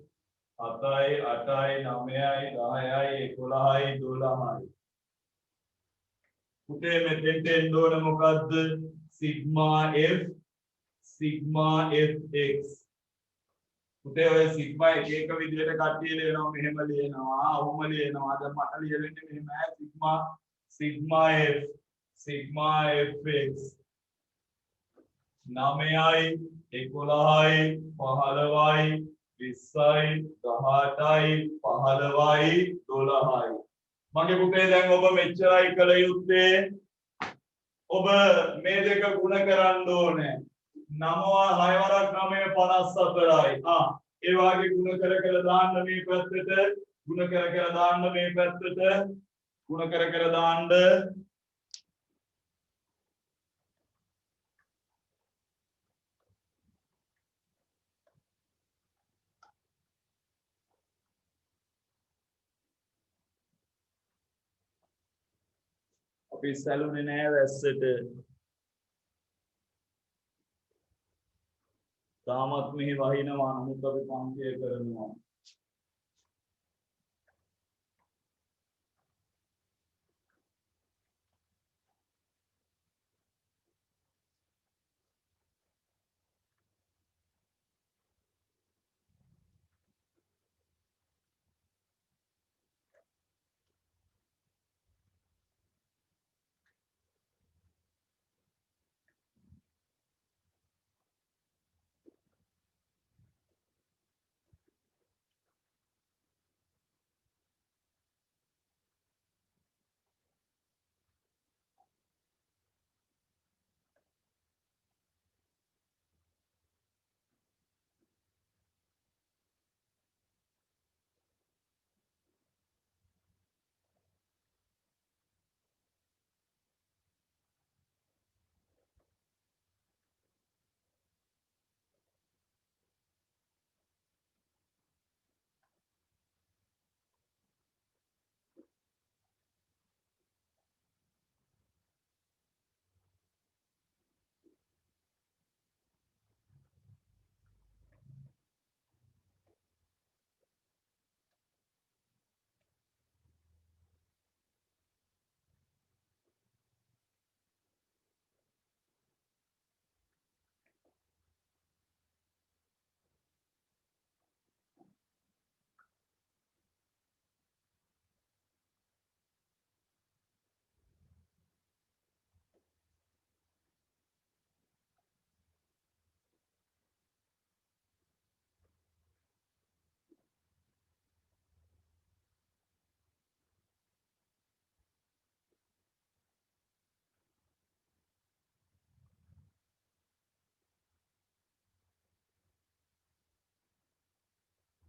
7යි 8යි 9යි 10යි 11යි 12යි පුතේ මෙතෙන්ට එන්න ඕන මොකද්ද සිග්මා f sigma fx පුතේ ඔය සිග්මා එක විදිහට කට්ටිය ලියනවා මෙහෙම ලියනවා අවුම ලියනවා දැන් මට ලියවෙන්නේ මෙහෙම sigma fx 9යි 11යි 15යි 20යි 18යි 15යි 12යි මගේ පුතේ දැන් ඔබ මෙච්චරයි කළ යුත්තේ ඔබ මේ දෙක ගුණ කරන්න ඕනේ 9 6 වරක් 9 54යි ඒ වාගේ ගුණ කර දාන්න මේ පැත්තට ගුණ කර දාන්න මේ පැත්තට ගුණ කර දාන්න අපි සැලුනේ නෑ වැස්සට. තාමත් මෙහි වහිනවා නමුත් අපි පන්තිය කරනවා.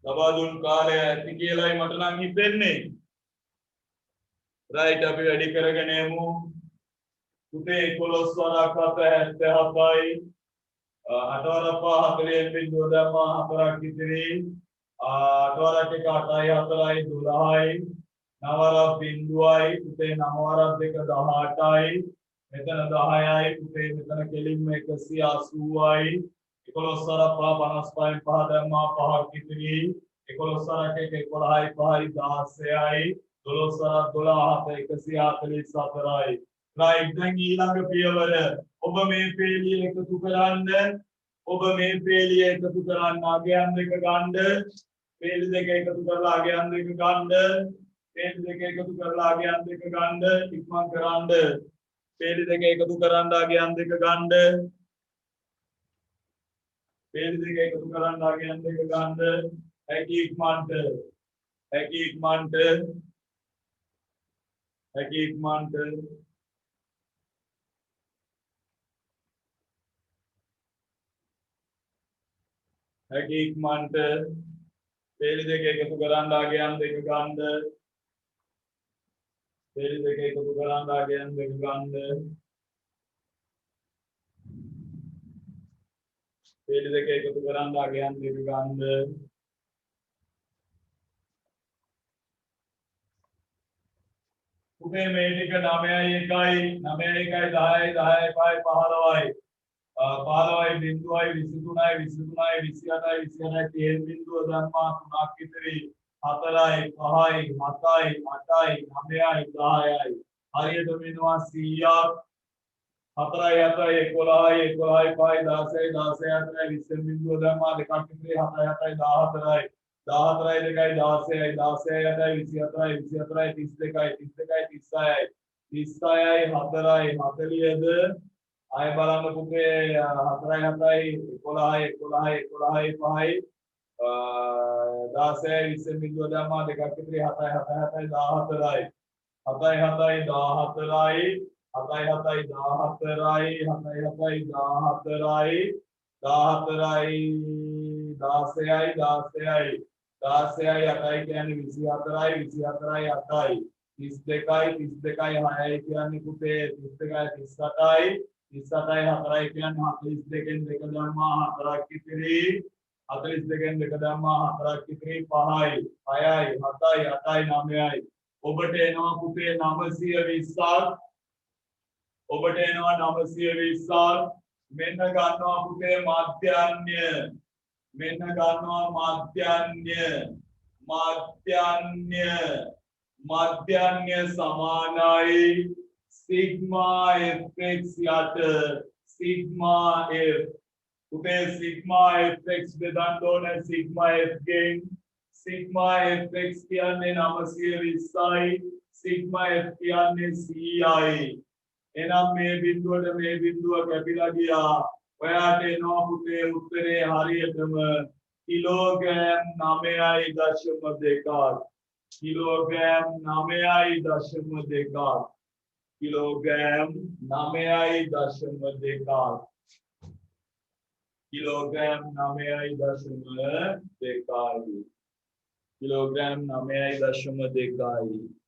ලබා දුන් කාලය ඇති කියලායි මට නම් හිතෙන්නේ. රයිට් අපි වැඩි කරගෙන යමු. පුතේ 11 වරක් 77යි. 8 වරක් 40 බිඳුව දැම්මා 4ක් ඉතිරි. 8 වරක් 1 8යි 4යි 12යි. 9 වරක් බිඳුවයි. පුතේ 9 වරක් 2 18යි. මෙතන 10යි. පුතේ මෙතන කෙලින්ම 180යි. 11 වරක් 55න් 5 දැම්මා 5ක් ඉතිරි. 11 වරක් 1 11යි 5යි 16යි. 12 වරක් 12 144යි. right දැන් ඊළඟ පියවර ඔබ මේ පේලිය එකතු කරන්න. ඔබ මේ පේලිය එකතු කරන්න අගයන් දෙක ගන්න. පේලි දෙක එකතු කරලා අගයන් දෙක ගන්න. පේලි දෙක එකතු කරලා අගයන් දෙක ගන්න. ඉක්මන් කරන්න. පේලි දෙක එකතු කරන්න අගයන් දෙක ගන්න. පේලි දෙක එකතු කරන්න අගයන් දෙක ගන්න. හැකි ඉක්මන්ට. හැකි ඉක්මන්ට. හැකි ඉක්මන්ට. හැකි ඉක්මන්ට. පේලි දෙක එකතු කරන්න අගයන් දෙක ගන්න. පේලි දෙක එකතු කරන්න අගයන් දෙක ගන්න. පේලි දෙක එකතු කරන්න අගයන් දෙක ගන්න. පුතේ මේ ටික 9යි 1යි 9යි 1යි 10යි 10යි 5යි 15යි 15යි බිඳුවයි 23යි 23යි 28යි 28යි 30 බිඳුව ධර්මා 3ක් ඉතිරි 4යි 5යි 7යි 8යි 9යි 10යි හරියට මෙනවා 100ක් 4යි 7යි 11යි 11යි 5යි 16යි 16යි 8යි 20 බිඳුව ධර්මා දෙකක් ඉතිරි 7යි 8යි 14යි 14යි 2යි 16යි 16යි 8යි 24යි 24යි 32යි 32යි 36යි 36යි 4යි 40ද ආය බලන්න පුතේ 4යි 7යි 11යි 11යි 11යි 5යි 16යි 20 බිඳුව දැම්මා දෙකක් ඉතිරි 7යි 7යි 14යි 7යි 7යි 14යි 7යි 7යි 14යි 7යි 7යි 14යි 14යි 16යි 16යි 16යි 8යි කියන්නේ 24යි 24යි 8යි 32යි 32යි 6යි කියන්නේ පුතේ 32යි 38යි 38යි 4යි කියන්නේ 42න් දෙක ධර්මා 4ක් ඉතිරි 42න් දෙක ධර්මා 4ක් ඉතිරි 5යි 6යි 7යි 8යි 9යි ඔබට එනවා පුතේ 920ක් ඔබට එනවා 920ක්. මෙන්න ගන්නවා පුතේ මාධ්‍යන්‍ය. මෙන්න ගන්නවා මාධ්‍යන්‍ය සමානයි සිග්මා fx යට සිග්මා f. පුතේ සිග්මා fx බෙදන්න ඕනේ සිග්මා f ගෙන්. සිග්මා fx කියන්නේ 920යි. සිග්මා f කියන්නේ 100යි. එනම් මේ බිඳුව කැපිලා ගියා. ඔයාට එනවා පුතේ උත්තරේ හරියටම කිලෝග්‍රෑම් 9.2ක්. කිලෝග්‍රෑම් 9.2ක්. කිලෝග්‍රෑම් 9.2ක්. Kilogram 9.2 kilogram 9.2